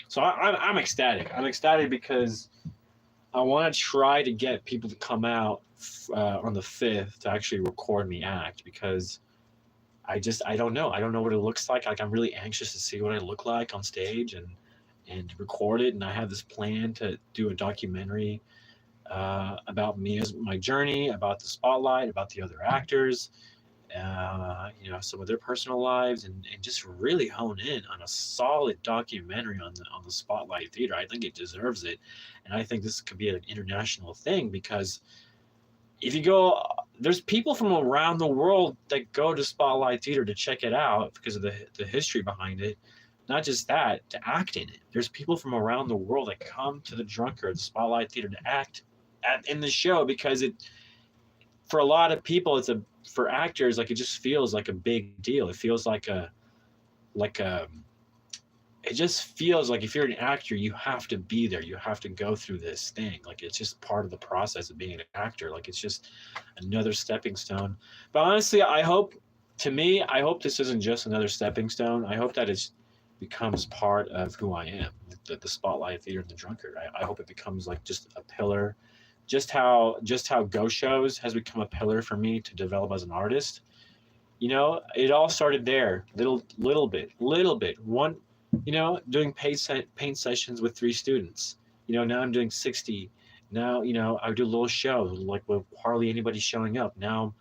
So I'm ecstatic. I'm ecstatic because I want to try to get people to come out on the 5th to actually record me act, because I don't know. I don't know what it looks like. Like, I'm really anxious to see what I look like on stage and record it. And I have this plan to do a documentary about me, as my journey, about the Spotlight, about the other actors, some of their personal lives, and just really hone in on a solid documentary on the Spotlight Theater. I think it deserves it. And I think this could be an international thing, because if you go, there's people from around the world that go to Spotlight Theater to check it out because of the history behind it. Not just that, to act in it. There's people from around the world that come to the Drunkard, the Spotlight Theater, to act in the show, because for a lot of people, for actors, like, it just feels like a big deal. It feels it just feels like if you're an actor, you have to be there. You have to go through this thing. Like, it's just part of the process of being an actor. Like, it's just another stepping stone. But honestly, I hope this isn't just another stepping stone. I hope that it becomes part of who I am, the Spotlight Theater and the Drunkard. I hope it becomes like just a pillar, just how Go Shows has become a pillar for me to develop as an artist. It all started there, little bit. One, doing paint sessions with 3 students. Now I'm doing 60. Now, I do a little show like with hardly anybody showing up. Now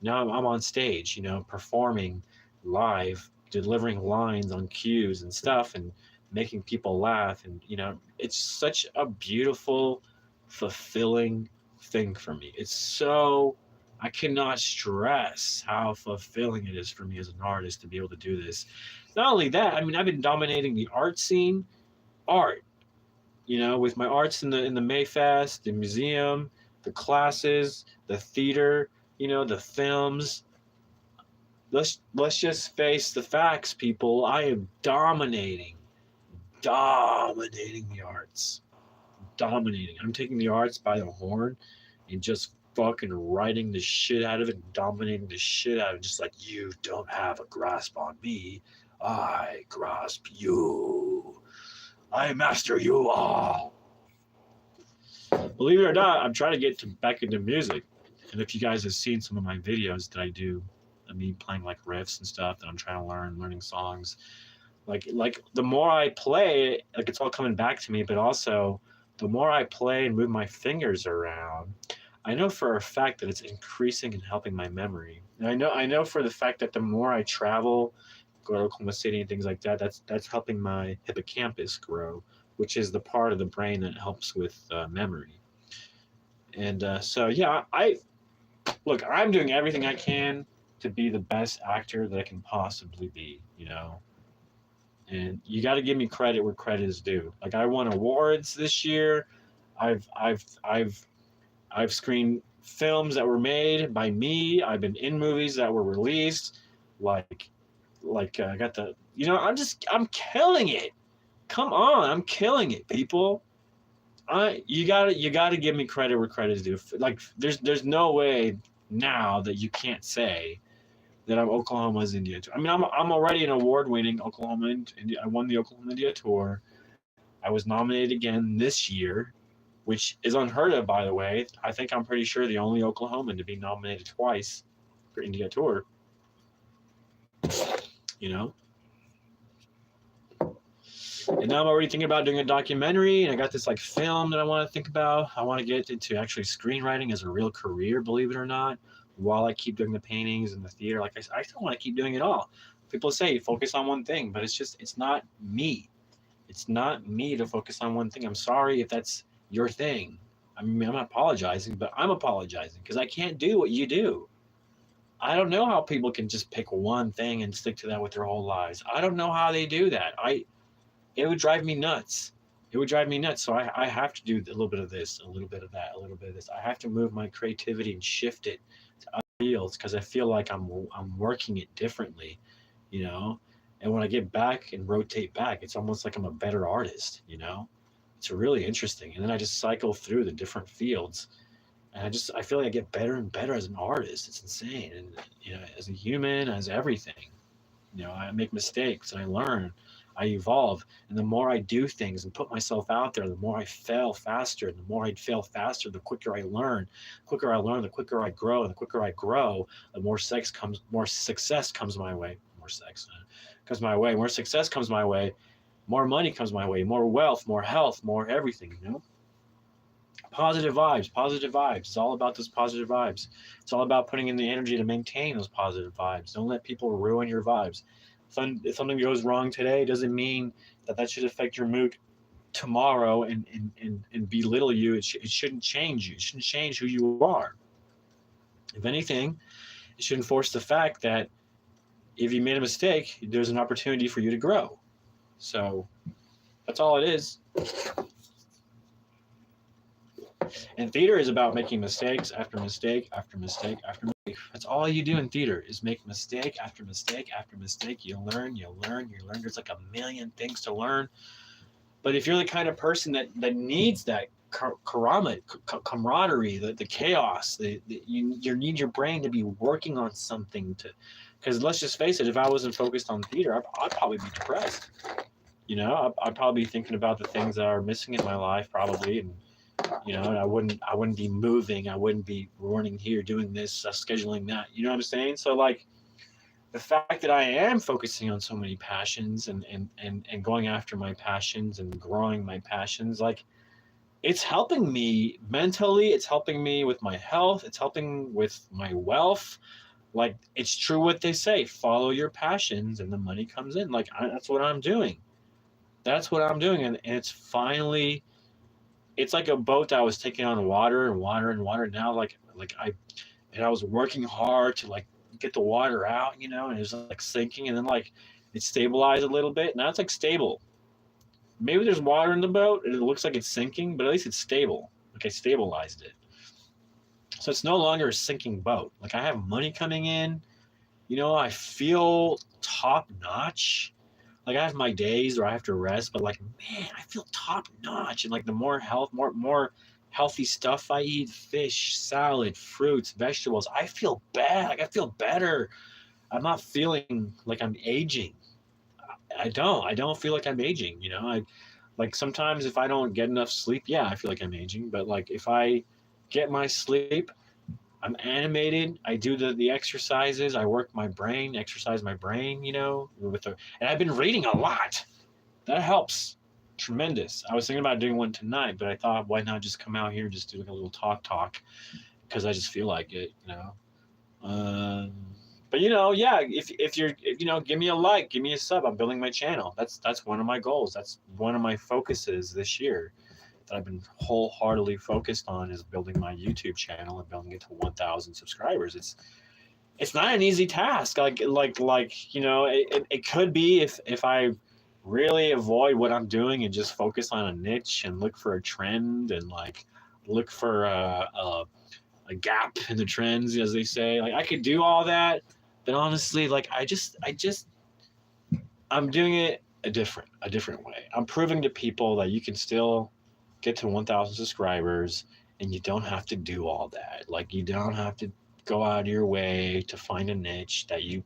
I'm on stage, performing live, delivering lines on cues and stuff, and making people laugh. And, it's such a beautiful, fulfilling thing for me. I cannot stress how fulfilling it is for me as an artist to be able to do this. Not only that, I mean, I've been dominating the art scene, art, with my arts in the Mayfest, the museum, the classes, the theater, the films. Let's just face the facts, people. I am dominating the arts, dominating. I'm taking the arts by the horn and just fucking riding the shit out of it, and dominating the shit out of it, just like you don't have a grasp on me. I grasp you. I master you all. Believe it or not, I'm trying to get back into music. And if you guys have seen some of my videos that I do, of me playing like riffs and stuff that I'm trying to learning songs, like the more I play, like it's all coming back to me. But also, the more I play and move my fingers around, I know for a fact that it's increasing and helping my memory. And I know for the fact that the more I travel, go to Oklahoma City and things like that, that's helping my hippocampus grow, which is the part of the brain that helps with memory. And so yeah, I'm doing everything I can to be the best actor that I can possibly be, And you got to give me credit where credit is due. Like I won awards this year. I've screened films that were made by me. I've been in movies that were released. I got the, I'm killing it. Come on, I'm killing it, people. You gotta give me credit where credit is due. Like there's no way now that you can't say that I'm Oklahoma's India Tour. I mean, I'm already an award-winning Oklahoma India. I won the Oklahoma India Tour. I was nominated again this year, which is unheard of, by the way. I think I'm pretty sure the only Oklahoman to be nominated twice for India Tour. And now I'm already thinking about doing a documentary, and I got this like film that I want to think about. I want to get into actually screenwriting as a real career, believe it or not, while I keep doing the paintings and the theater. Like I still want to keep doing it all. People say focus on one thing, but it's not me. It's not me to focus on one thing. I'm sorry if that's your thing. I mean, I'm not apologizing, but I'm apologizing because I can't do what you do. I don't know how people can just pick one thing and stick to that with their whole lives. I don't know how they do that. It would drive me nuts. It would drive me nuts. So I have to do a little bit of this, a little bit of that, a little bit of this. I have to move my creativity and shift it to other fields because I feel like I'm working it differently, And when I get back and rotate back, it's almost like I'm a better artist, It's really interesting. And then I just cycle through the different fields, and I feel like I get better and better as an artist. It's insane. And as a human, as everything, I make mistakes and I learn. I evolve, and the more I do things and put myself out there, the more I fail faster. And the more I fail faster, the quicker I learn. The quicker I learn, the quicker I grow. And the quicker I grow, the more success comes my way. More sex comes my way. More success comes my way. More money comes my way. More wealth, more health, more everything. Positive vibes, positive vibes. It's all about those positive vibes. It's all about putting in the energy to maintain those positive vibes. Don't let people ruin your vibes. If something goes wrong today, doesn't mean that should affect your mood tomorrow and belittle you. It shouldn't change you. It shouldn't change who you are. If anything, it should enforce the fact that if you made a mistake, there's an opportunity for you to grow. So that's all it is. And theater is about making mistakes after mistake after mistake after mistake. That's all you do in theater is make mistake after mistake after mistake. You learn. There's like a million things to learn. But if you're the kind of person that needs that camaraderie, the chaos, you need your brain to be working on something because let's just face it, if I wasn't focused on theater, I'd probably be depressed. I'd probably be thinking about the things that are missing in my life probably, and and I wouldn't be moving. I wouldn't be running here, doing this, scheduling that. You know what I'm saying? So like the fact that I am focusing on so many passions and going after my passions and growing my passions, like it's helping me mentally. It's helping me with my health. It's helping with my wealth. Like, it's true what they say, follow your passions and the money comes in. Like, that's what I'm doing. That's what I'm doing. And it's finally, it's like a boat that was taking on water and water and water. Now, and I was working hard to like get the water out, and it was like sinking, and then like it stabilized a little bit. Now it's like stable. Maybe there's water in the boat and it looks like it's sinking, but at least it's stable. Like, I stabilized it. So it's no longer a sinking boat. Like, I have money coming in, I feel top notch. Like, I have my days where I have to rest, but like, man, I feel top notch. And like, the more healthy stuff I eat, fish, salad, fruits, vegetables, I feel bad. Like, I feel better. I'm not feeling like I'm aging. I don't feel like I'm aging. I like, sometimes if I don't get enough sleep, yeah, I feel like I'm aging. But like, if I get my sleep, I'm animated. I do the exercises. I work my brain, exercise my brain. And I've been reading a lot. That helps. Tremendous. I was thinking about doing one tonight, but I thought, why not just come out here and just do like a little talk, because I just feel like it. Um, but yeah, if you're, give me a like, give me a sub. I'm building my channel. That's one of my goals. That's one of my focuses this year that I've been wholeheartedly focused on, is building my YouTube channel and building it to 1,000 subscribers. It's not an easy task. It could be if I really avoid what I'm doing and just focus on a niche and look for a trend and like look for a gap in the trends, as they say. Like, I could do all that, but honestly, like, I'm doing it a different way. I'm proving to people that you can still get to 1,000 subscribers and you don't have to do all that. Like, you don't have to go out of your way to find a niche that you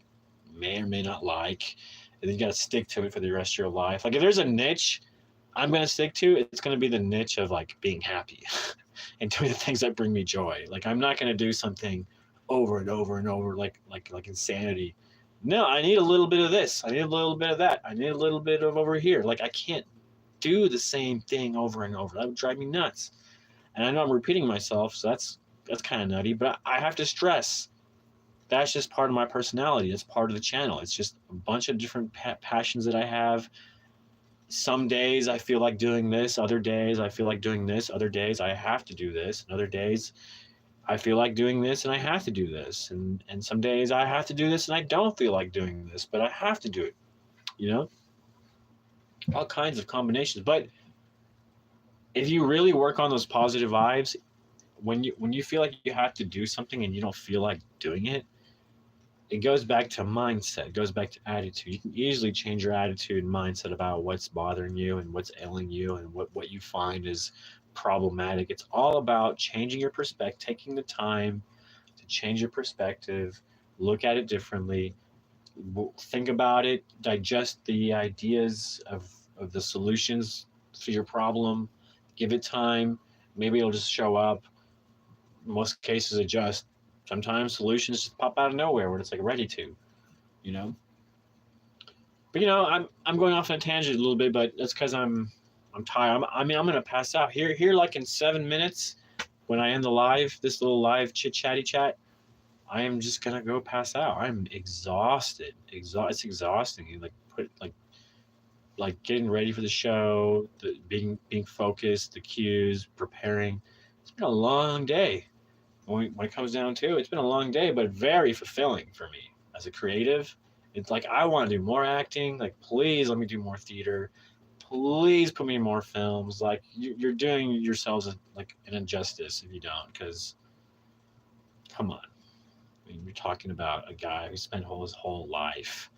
may or may not like, and then you got to stick to it for the rest of your life. Like, if there's a niche I'm going to stick to, it's going to be the niche of like being happy and doing the things that bring me joy. Like, I'm not going to do something over and over and over, like insanity. No, I need a little bit of this. I need a little bit of that. I need a little bit of over here. Like, I can't do the same thing over and over. That would drive me nuts. And I know I'm repeating myself, so that's kind of nutty, but I have to stress that's just part of my personality. It's part of the channel. It's just a bunch of different passions that I have. Some days I feel like doing this, other days I feel like doing this, other days I have to do this, and other days I feel like doing this and I have to do this. And some days I have to do this and I don't feel like doing this, but I have to do it. All kinds of combinations. But if you really work on those positive vibes, when you feel like you have to do something and you don't feel like doing it, it goes back to mindset. It goes back to attitude. You can easily change your attitude and mindset about what's bothering you and what's ailing you and what you find is problematic. It's all about changing your perspective, taking the time to change your perspective, look at it differently, think about it, digest the ideas of the solutions for your problem, give it time. Maybe it'll just show up. In most cases, adjust. Sometimes solutions just pop out of nowhere when it's like ready to, you know. But I'm going off on a tangent a little bit, but that's because I'm tired. I'm gonna pass out here like in 7 minutes when I end the live, this little live chatty chat. I am just gonna go pass out. I'm exhausted. It's exhausting. You like getting ready for the show, being focused, the cues, preparing. It's been a long day. When it comes down to it, it's been a long day, but very fulfilling for me as a creative. It's like, I want to do more acting. Like, please let me do more theater. Please put me in more films. Like, you're doing yourselves like an injustice if you don't, because come on. I mean, you're talking about a guy who spent his whole life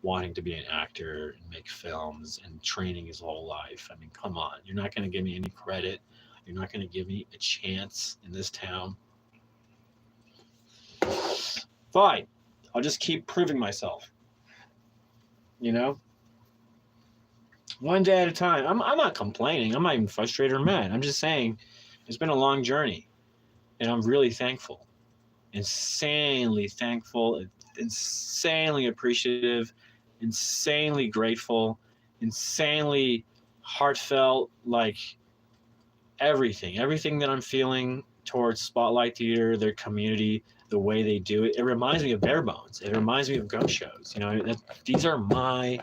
wanting to be an actor and make films and training his whole life. I mean, come on. You're not going to give me any credit. You're not going to give me a chance in this town. Fine. I'll just keep proving myself. One day at a time. I'm not complaining. I'm not even frustrated or mad. I'm just saying it's been a long journey, and I'm really thankful. Insanely thankful, insanely appreciative, insanely grateful, insanely heartfelt. Like, everything that I'm feeling towards Spotlight Theater, their community, the way they do it. It reminds me of Bare Bones. It reminds me of ghost shows. These are my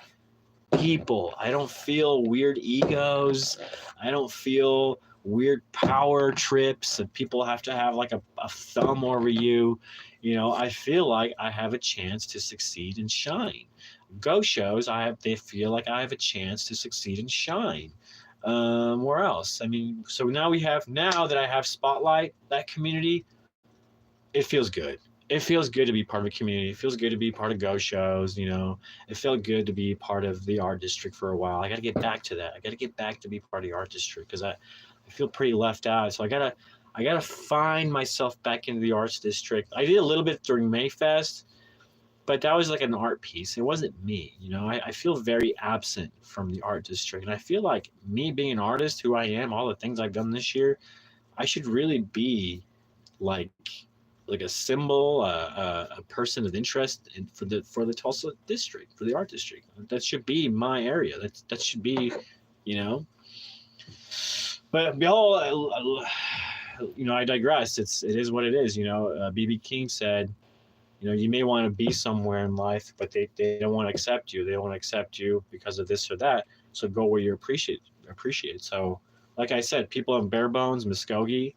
people. I don't feel weird egos. I don't feel weird power trips that people have to have like a thumb over you. I feel like I have a chance to succeed and shine. Ghost shows, they feel like I have a chance to succeed and shine. Where else? I mean, so now that I have Spotlight, that community, it feels good. It feels good to be part of a community. It feels good to be part of ghost shows. It felt good to be part of the art district for a while. I got to get back to that. I got to get back to be part of the art district because I feel pretty left out. So I gotta find myself back into the arts district. I did a little bit during Mayfest, but that was like an art piece. It wasn't me. I feel very absent from the art district, and I feel like me being an artist, who I am, all the things I've done this year, I should really be like a symbol, a person of interest for the Tulsa district, for the art district. That should be my area. That should be, But I digress. It is what it is. B.B. King said, you may want to be somewhere in life, but they don't want to accept you. They don't want to accept you because of this or that. So go where you're appreciated. So, like I said, people in Bare Bones, Muskogee,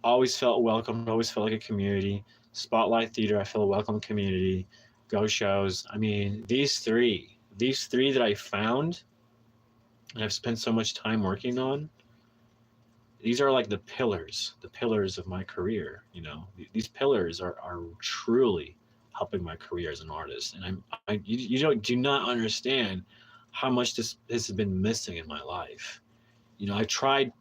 always felt welcome, always felt like a community. Spotlight Theater, I feel a welcome community. Ghost shows. I mean, these three that I found and I've spent so much time working on, these are like the pillars of my career. These pillars are truly helping my career as an artist. And you do not understand how much this has been missing in my life. I tried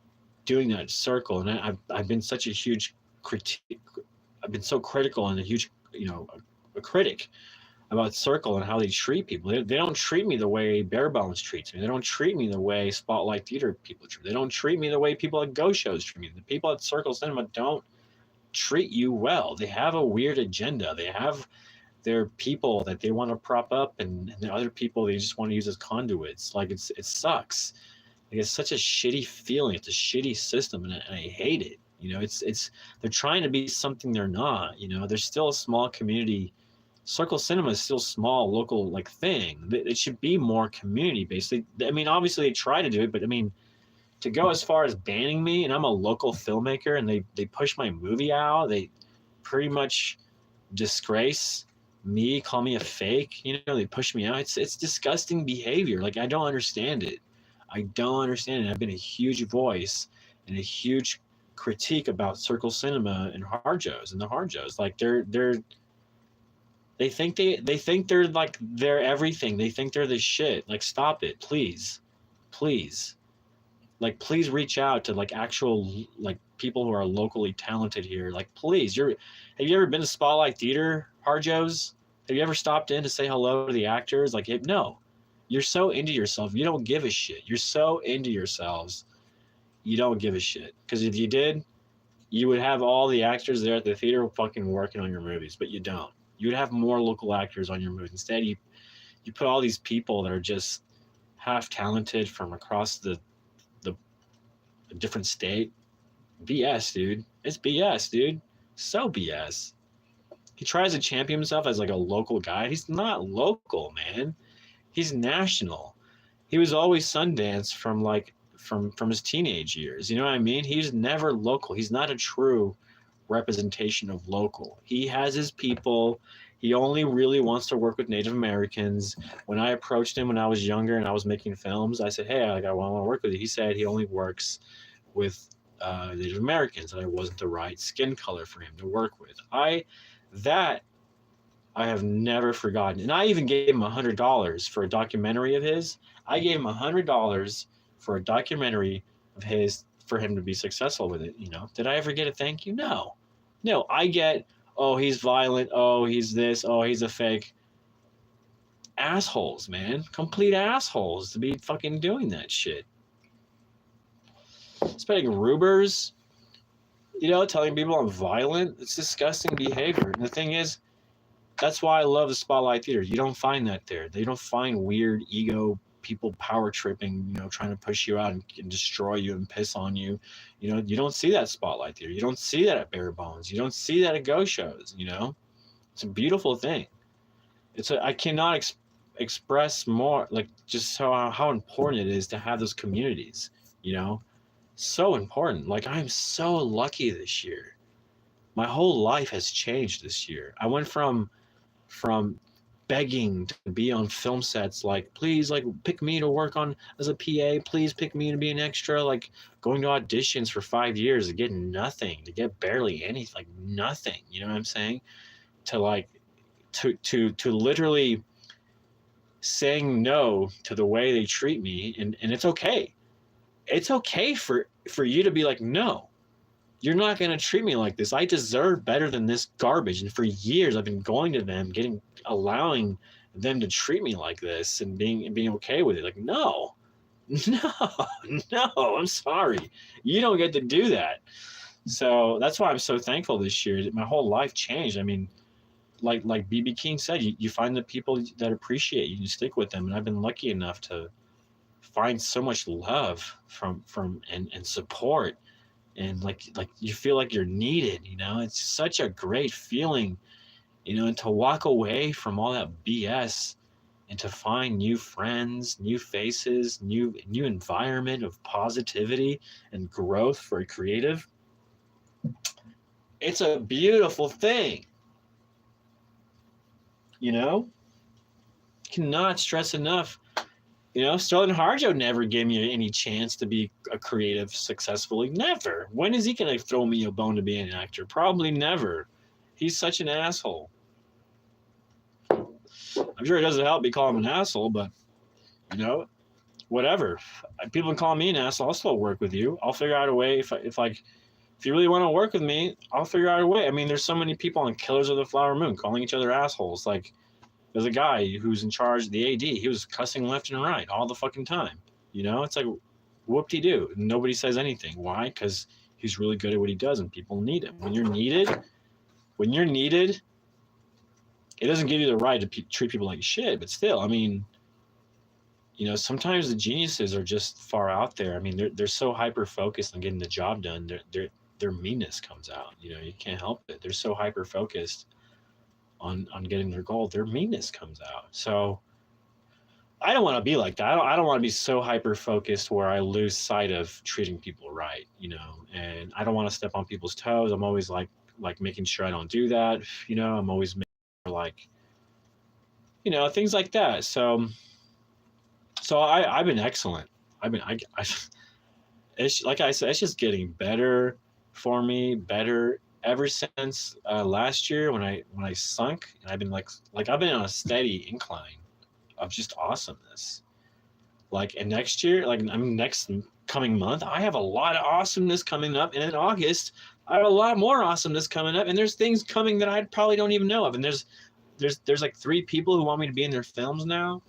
doing that circle, and I've been such a huge critique. I've been so critical and a huge, a critic about Circle and how they treat people. They don't treat me the way Bare Bones treats me. They don't treat me the way Spotlight Theater people treat me. They don't treat me the way people at ghost shows treat me. The people at Circle Cinema don't treat you well. They have a weird agenda. They have their people that they want to prop up, and the other people they just want to use as conduits. Like it sucks. Like it's such a shitty feeling. It's a shitty system, and I hate it. It's they're trying to be something they're not. There's still a small community. Circle Cinema is still small, local like thing. It should be more community based. Obviously they try to do it, but to go as far as banning me, and I'm a local filmmaker, and they push my movie out. They pretty much disgrace me, call me a fake. They push me out. It's disgusting behavior. Like I don't understand it. I don't understand it. I've been a huge voice and a huge critique about Circle Cinema and Harjo's and the Harjo's. Like they think they're like they're everything. They think they're the shit. Like stop it, please. Like please reach out to like actual like people who are locally talented here. Like please, have you ever been to Spotlight Theater, Harjo's? Have you ever stopped in to say hello to the actors? Like no. You're so into yourself, you don't give a shit. You're so into yourselves, you don't give a shit. Because if you did, you would have all the actors there at the theater fucking working on your movies, but you don't. You would have more local actors on your movies. Instead, you put all these people that are just half talented from across the different state. BS, dude. It's BS, dude. So BS. He tries to champion himself as like a local guy. He's not local, man. He's national. He was always Sundance from his teenage years. You know what I mean? He's never local. He's not a true representation of local. He has his people. He only really wants to work with Native Americans. When I approached him when I was younger and I was making films, I said, hey, I want to work with you. He said he only works with Native Americans, and I wasn't the right skin color for him to work with. I have never forgotten. And I even gave him $100 for a documentary of his. I gave him $100 for a documentary of his for him to be successful with it. Did I ever get a thank you? No. I get, oh, he's violent. Oh, he's this. Oh, he's a fake. Assholes, man. Complete assholes to be fucking doing that shit. Spreading rumors, telling people I'm violent. It's disgusting behavior. And the thing is, that's why I love the Spotlight Theater. You don't find that there. They don't find weird ego people power tripping, trying to push you out and destroy you and piss on you. You don't see that spotlight there. You don't see that at Bare Bones. You don't see that at Go shows. It's a beautiful thing. I cannot express more, like, just how important it is to have those communities. So important. Like, I'm so lucky this year. My whole life has changed this year. I went from begging to be on film sets, like, please, like, pick me to work on as a PA, please pick me to be an extra, like, going to auditions for 5 years to get nothing, to get barely anything, like nothing, you know what I'm saying? To like to literally saying no to the way they treat me, and it's okay. It's okay for you to be like, no, you're not going to treat me like this. I deserve better than this garbage. And for years I've been going to them, allowing them to treat me like this and being okay with it. Like, no, I'm sorry. You don't get to do that. So that's why I'm so thankful this year that my whole life changed. I mean, like BB King said, you find the people that appreciate you, you stick with them. And I've been lucky enough to find so much love from and support, and like you feel like you're needed. It's such a great feeling, and to walk away from all that BS and to find new friends, new faces, new environment of positivity and growth for a creative. It's a beautiful thing. Cannot stress enough. Sterling Harjo never gave me any chance to be a creative successfully. Never. When is he going to throw me a bone to be an actor? Probably never. He's such an asshole. I'm sure it doesn't help me call him an asshole, but, whatever. People can call me an asshole. I'll still work with you. I'll figure out a way. If you really want to work with me, I'll figure out a way. I mean, there's so many people on Killers of the Flower Moon calling each other assholes. Like, there's a guy who's in charge of the AD. He was cussing left and right all the fucking time. It's like, whoop-de-doo. Nobody says anything. Why? Because he's really good at what he does, and people need him. When you're needed, it doesn't give you the right to treat people like shit. But still, I mean, sometimes the geniuses are just far out there. I mean, they're so hyper-focused on getting the job done. Their meanness comes out. You can't help it. They're so hyper-focused on getting their goal, their meanness comes out. So I don't want to be like that. I don't want to be so hyper-focused where I lose sight of treating people right, and I don't want to step on people's toes. I'm always like making sure I don't do that. I'm always making sure, like, things like that. So I've been excellent. It's like I said, it's just getting better for me, better ever since last year when I sunk, and I've been like I've been on a steady incline of just awesomeness. And next year, next coming month, I have a lot of awesomeness coming up, and in August, I have a lot more awesomeness coming up, and there's things coming that I probably don't even know of, and there's like 3 people who want me to be in their films now.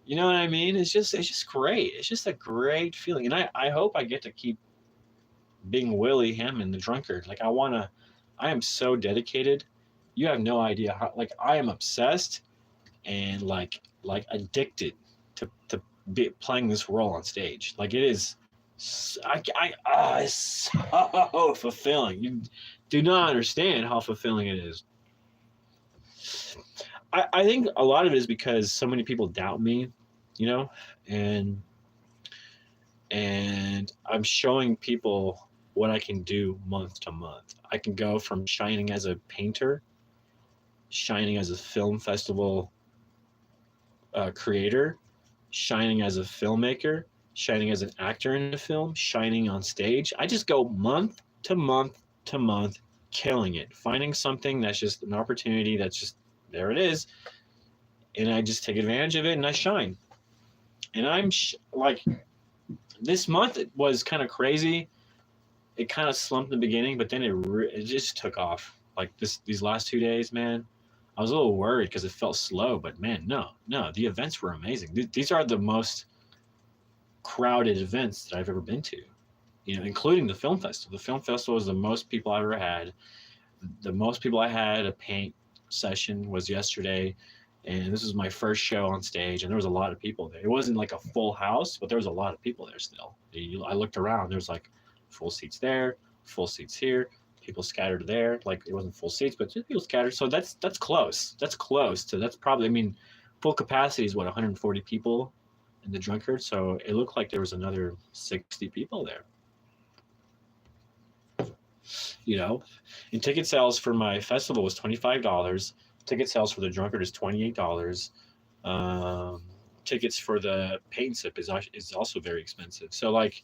You know what I mean? It's just great. It's just a great feeling, and I hope I get to keep being Willie Hammond, the drunkard. I am so dedicated. You have no idea how, I am obsessed and like addicted to be playing this role on stage. It is, it's so fulfilling. You do not understand how fulfilling it is. I think a lot of it is because so many people doubt me, and I'm showing people what I can do month to month. I can go from shining as a painter, shining as a film festival creator, shining as a filmmaker, shining as an actor in a film, shining on stage. I just go month to month to month, killing it, finding something that's just an opportunity that's just, there it is, and I just take advantage of it and I shine. And I'm this month it was kind of crazy. It kind of slumped in the beginning, but then it just took off. These last 2 days, man, I was a little worried because it felt slow, but man, no, the events were amazing. These are the most crowded events that I've ever been to, including the film festival. The film festival was the most people I've ever had. The most people I had a paint session was yesterday. And this was my first show on stage, and there was a lot of people there. It wasn't like a full house, but there was a lot of people there still. I looked around, there was like full seats there, full seats here, people scattered there. Like it wasn't full seats, but just people scattered. So that's close. That's close to, that's probably, I mean, full capacity is what, 140 people in the drunkard. So it looked like there was another 60 people there. You know, and ticket sales for my festival was $25. Ticket sales for the drunkard is $28. Um, Tickets for the paint sip is also very expensive. So like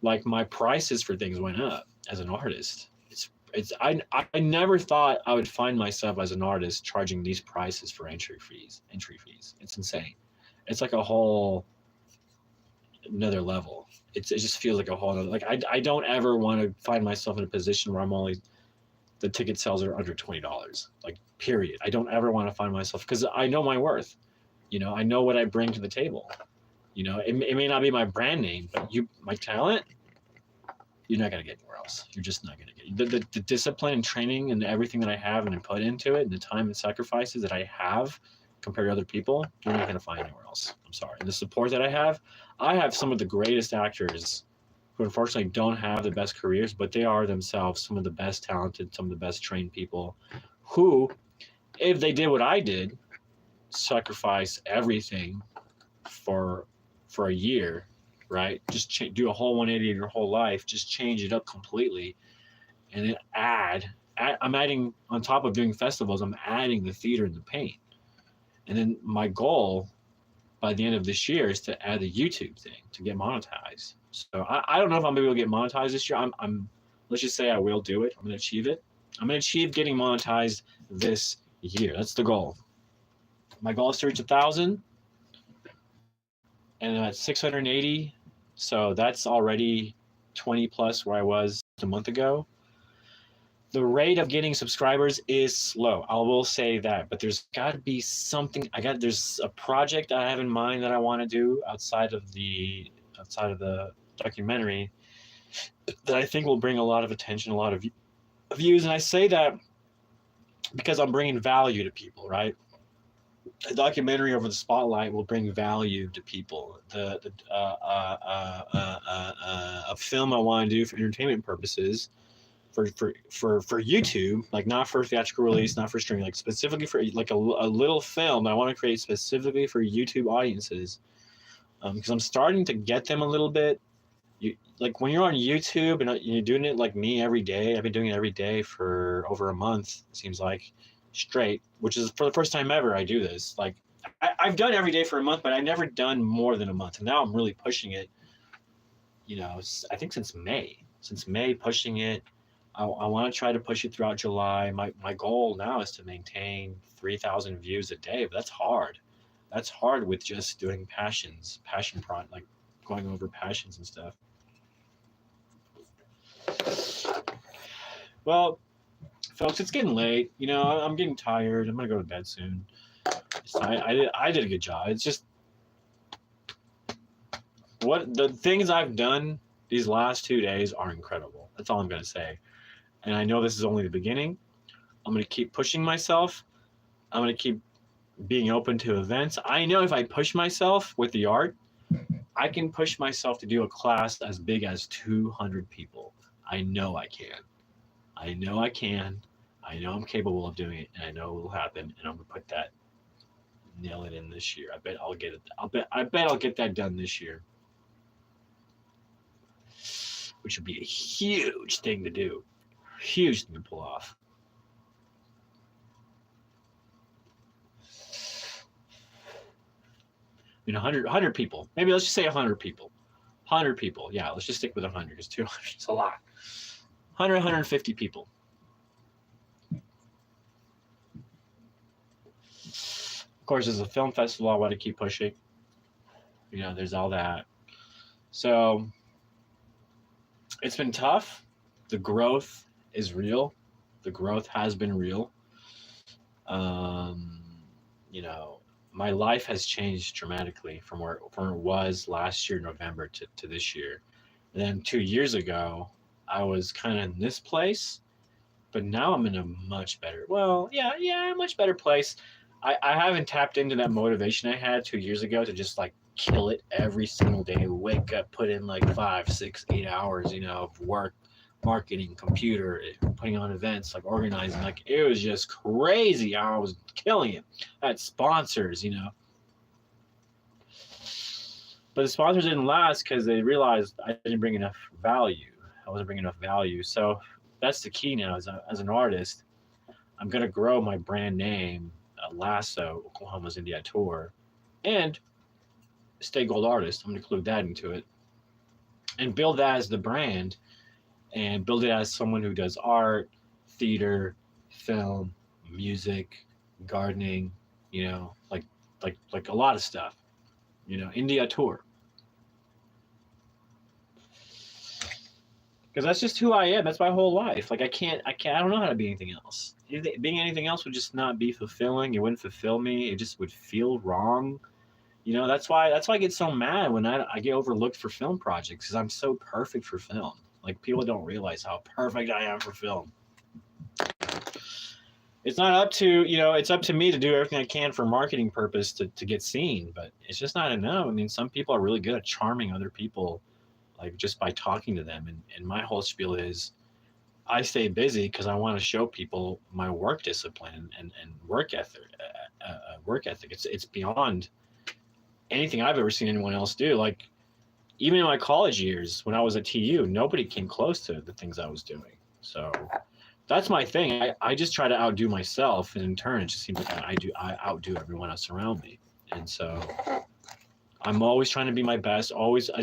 my prices for things went up as an artist. I never thought I would find myself as an artist charging these prices for entry fees. It's insane. It's like a whole another level. It just feels like a whole other, like I don't ever want to find myself in a position where I'm only, the ticket sales are under $20, like period. I don't ever want to find myself, because I know my worth. You know, I know what I bring to the table. You know, it may not be my brand name, but my talent, you're not going to get anywhere else. You're just not going to get the discipline and training and everything that I have and I put into it, and the time and sacrifices that I have compared to other people, you're not going to find anywhere else. I'm sorry. And the support that I have some of the greatest actors who unfortunately don't have the best careers, but they are themselves some of the best talented, some of the best trained people who, if they did what I did, sacrifice everything for a year, right? Just do a whole 180 in your whole life, just change it up completely, and then I'm adding, on top of doing festivals, I'm adding the theater and the paint. And then my goal by the end of this year is to add the YouTube thing to get monetized. So I don't know if I'm able to get monetized this year. I'm let's just say I will do it. I'm going to achieve it. I'm going to achieve getting monetized this year. That's the goal. My goal is to reach 1,000, and I'm at 680. So that's already 20 plus where I was a month ago. The rate of getting subscribers is slow. I will say that, but there's got to be something. There's a project I have in mind that I want to do outside of the documentary that I think will bring a lot of attention, a lot of views. And I say that because I'm bringing value to people, right? A documentary over the spotlight will bring value to people. A film I want to do for entertainment purposes, for YouTube, like not for theatrical release, not for streaming, like specifically for like a little film I want to create specifically for YouTube audiences, because I'm starting to get them a little bit. Like when you're on YouTube and you're doing it like me every day, I've been doing it every day for over a month, it seems like, straight, which is for the first time ever I do this. Like I've done every day for a month, but I've never done more than a month, and now I'm really pushing it. You know, I think since May pushing it. I want to try to push it throughout July. My goal now is to maintain 3,000 views a day, but that's hard. That's hard with just doing passion like going over passions and stuff. Well, folks, it's getting late. You know, I'm getting tired. I'm gonna go to bed soon. I did a good job. It's just what the things I've done these last 2 days are incredible. That's all I'm gonna say. And I know this is only the beginning. I'm going to keep pushing myself. I'm going to keep being open to events. I know if I push myself with the art, I can push myself to do a class as big as 200 people. I know I can. I know I can. I know I'm capable of doing it, and I know it will happen. And I'm going to nail it in this year. I bet I'll get it. I bet I'll get that done this year, which would be a huge thing to do. Huge thing to pull off. I mean, 100 people. Maybe let's just say 100 people. 100 people. Yeah, let's just stick with 100 because 200 is a lot. 150 people. Of course, there's a film festival I want to keep pushing. You know, there's all that. So it's been tough. The growth is real. The growth has been real. You know, my life has changed dramatically from where it was last year, November, to this year. And then 2 years ago, I was kind of in this place, but now I'm in a much better, much better place. I haven't tapped into that motivation I had 2 years ago to just like kill it every single day. Wake up, put in like 5, 6, 8 hours, of work, marketing, computer, putting on events, like organizing. Like it was just crazy how I was killing it. I had sponsors. But the sponsors didn't last because they realized I didn't bring enough value. I wasn't bringing enough value. So that's the key now. As an artist, I'm gonna grow my brand name, Lasso, Oklahoma's Indie Tour, and Stay Gold Artist. I'm gonna include that into it, and build that as the brand, and build it as someone who does art, theater, film, music, gardening. Like a lot of stuff. India tour. Because that's just who I am. That's my whole life. Like I don't know how to be anything else. Being anything else would just not be fulfilling. It wouldn't fulfill me. It just would feel wrong. That's why I get so mad when I get overlooked for film projects, because I'm so perfect for film. Like people don't realize how perfect I am for film. It's not up to, it's up to me to do everything I can for marketing purpose to get seen, but it's just not enough. I mean, some people are really good at charming other people, like just by talking to them. And my whole spiel is I stay busy because I want to show people my work discipline and work ethic. It's beyond anything I've ever seen anyone else do. Like even in my college years when I was at TU, nobody came close to the things I was doing. So that's my thing. I just try to outdo myself, and in turn, it just seems like I outdo everyone else around me. And so I'm always trying to be my best. Always, I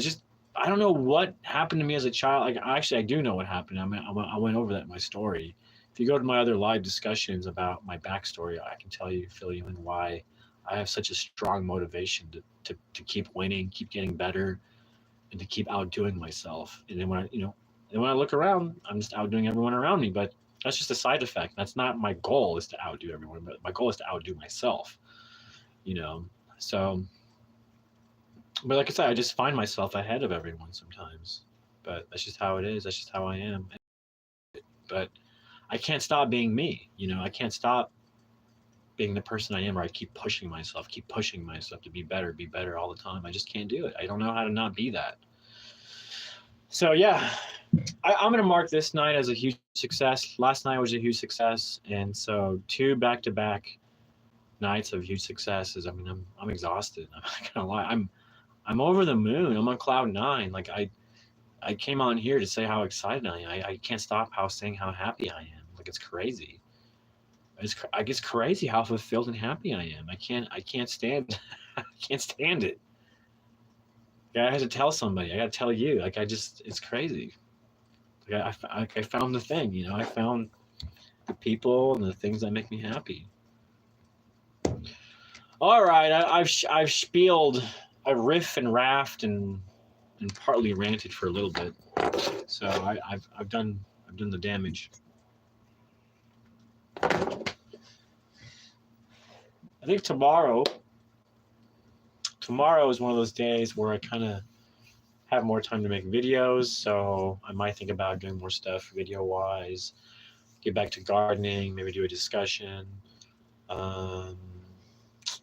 don't know what happened to me as a child. Like actually, I do know what happened. I went over that in my story. If you go to my other live discussions about my backstory, I can fill you in why I have such a strong motivation to keep winning, keep getting better, and to keep outdoing myself. And then when I look around, I'm just outdoing everyone around me. But that's just a side effect. That's not my goal, is to outdo everyone, but my goal is to outdo myself. So, but like I said, I just find myself ahead of everyone sometimes. But that's just how it is. That's just how I am. But I can't stop being me. I can't stop being the person I am, where I keep pushing myself to be better all the time. I just can't do it. I don't know how to not be that. So yeah, I'm going to mark this night as a huge success. Last night was a huge success. And so 2 back-to-back nights of huge successes. I mean, I'm exhausted. I'm not going to lie. I'm over the moon. I'm on cloud 9. Like I came on here to say how excited I am. I can't stop saying how happy I am. Like it's crazy. It's crazy how fulfilled and happy I am. I can't stand I can't stand it. I had to tell somebody. I got to tell you. Like it's crazy. Like I found the thing. I found the people and the things that make me happy. All right, I've spieled, I riff and raft and partly ranted for a little bit. So I've done the damage. I think tomorrow is one of those days where I kind of have more time to make videos, so I might think about doing more stuff video wise, get back to gardening, maybe do a discussion,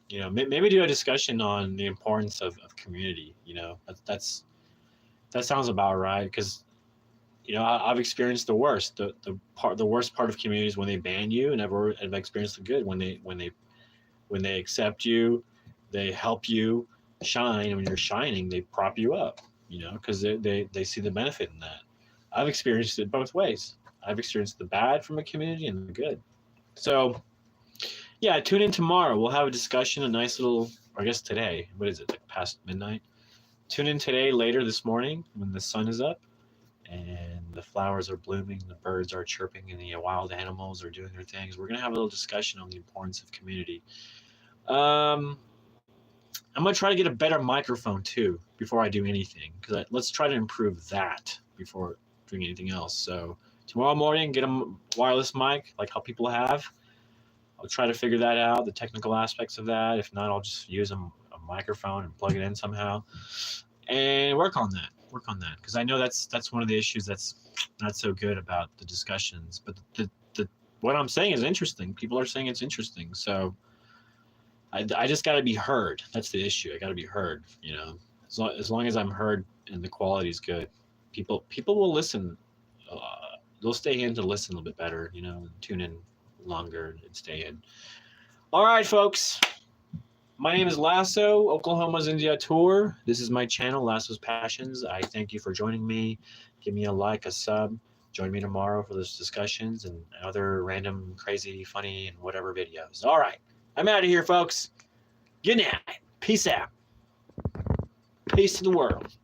maybe do a discussion on the importance of community. That sounds about right, because I've experienced the worst. The worst part of community is when they ban you, and I've experienced the good when they accept you, they help you shine, and when you're shining, they prop you up, because they see the benefit in that. I've experienced it both ways. I've experienced the bad from a community and the good. So yeah, tune in tomorrow. We'll have a discussion, a nice little, I guess today, what is it, like past midnight? Tune in today, later this morning, when the sun is up and the flowers are blooming, the birds are chirping, and the wild animals are doing their things. We're going to have a little discussion on the importance of community. I'm going to try to get a better microphone too before I do anything, because let's try to improve that before doing anything else. So tomorrow morning, get a wireless mic like how people have. I'll try to figure that out, the technical aspects of that. If not, I'll just use a microphone and plug it in somehow and work on that, because I know that's one of the issues that's not so good about the discussions. But the what I'm saying is interesting. People are saying it's interesting. So I just got to be heard. That's the issue. I got to be heard. You know, as long as I'm heard and the quality is good, people will listen. They'll stay in to listen a little bit better. You know, and tune in longer and stay in. All right, folks. My name is Lasso, Oklahoma's India Tour. This is my channel, Lasso's Passions. I thank you for joining me. Give me a like, a sub. Join me tomorrow for those discussions and other random, crazy, funny, and whatever videos. All right. I'm out of here, folks. Good night. Peace out. Peace to the world.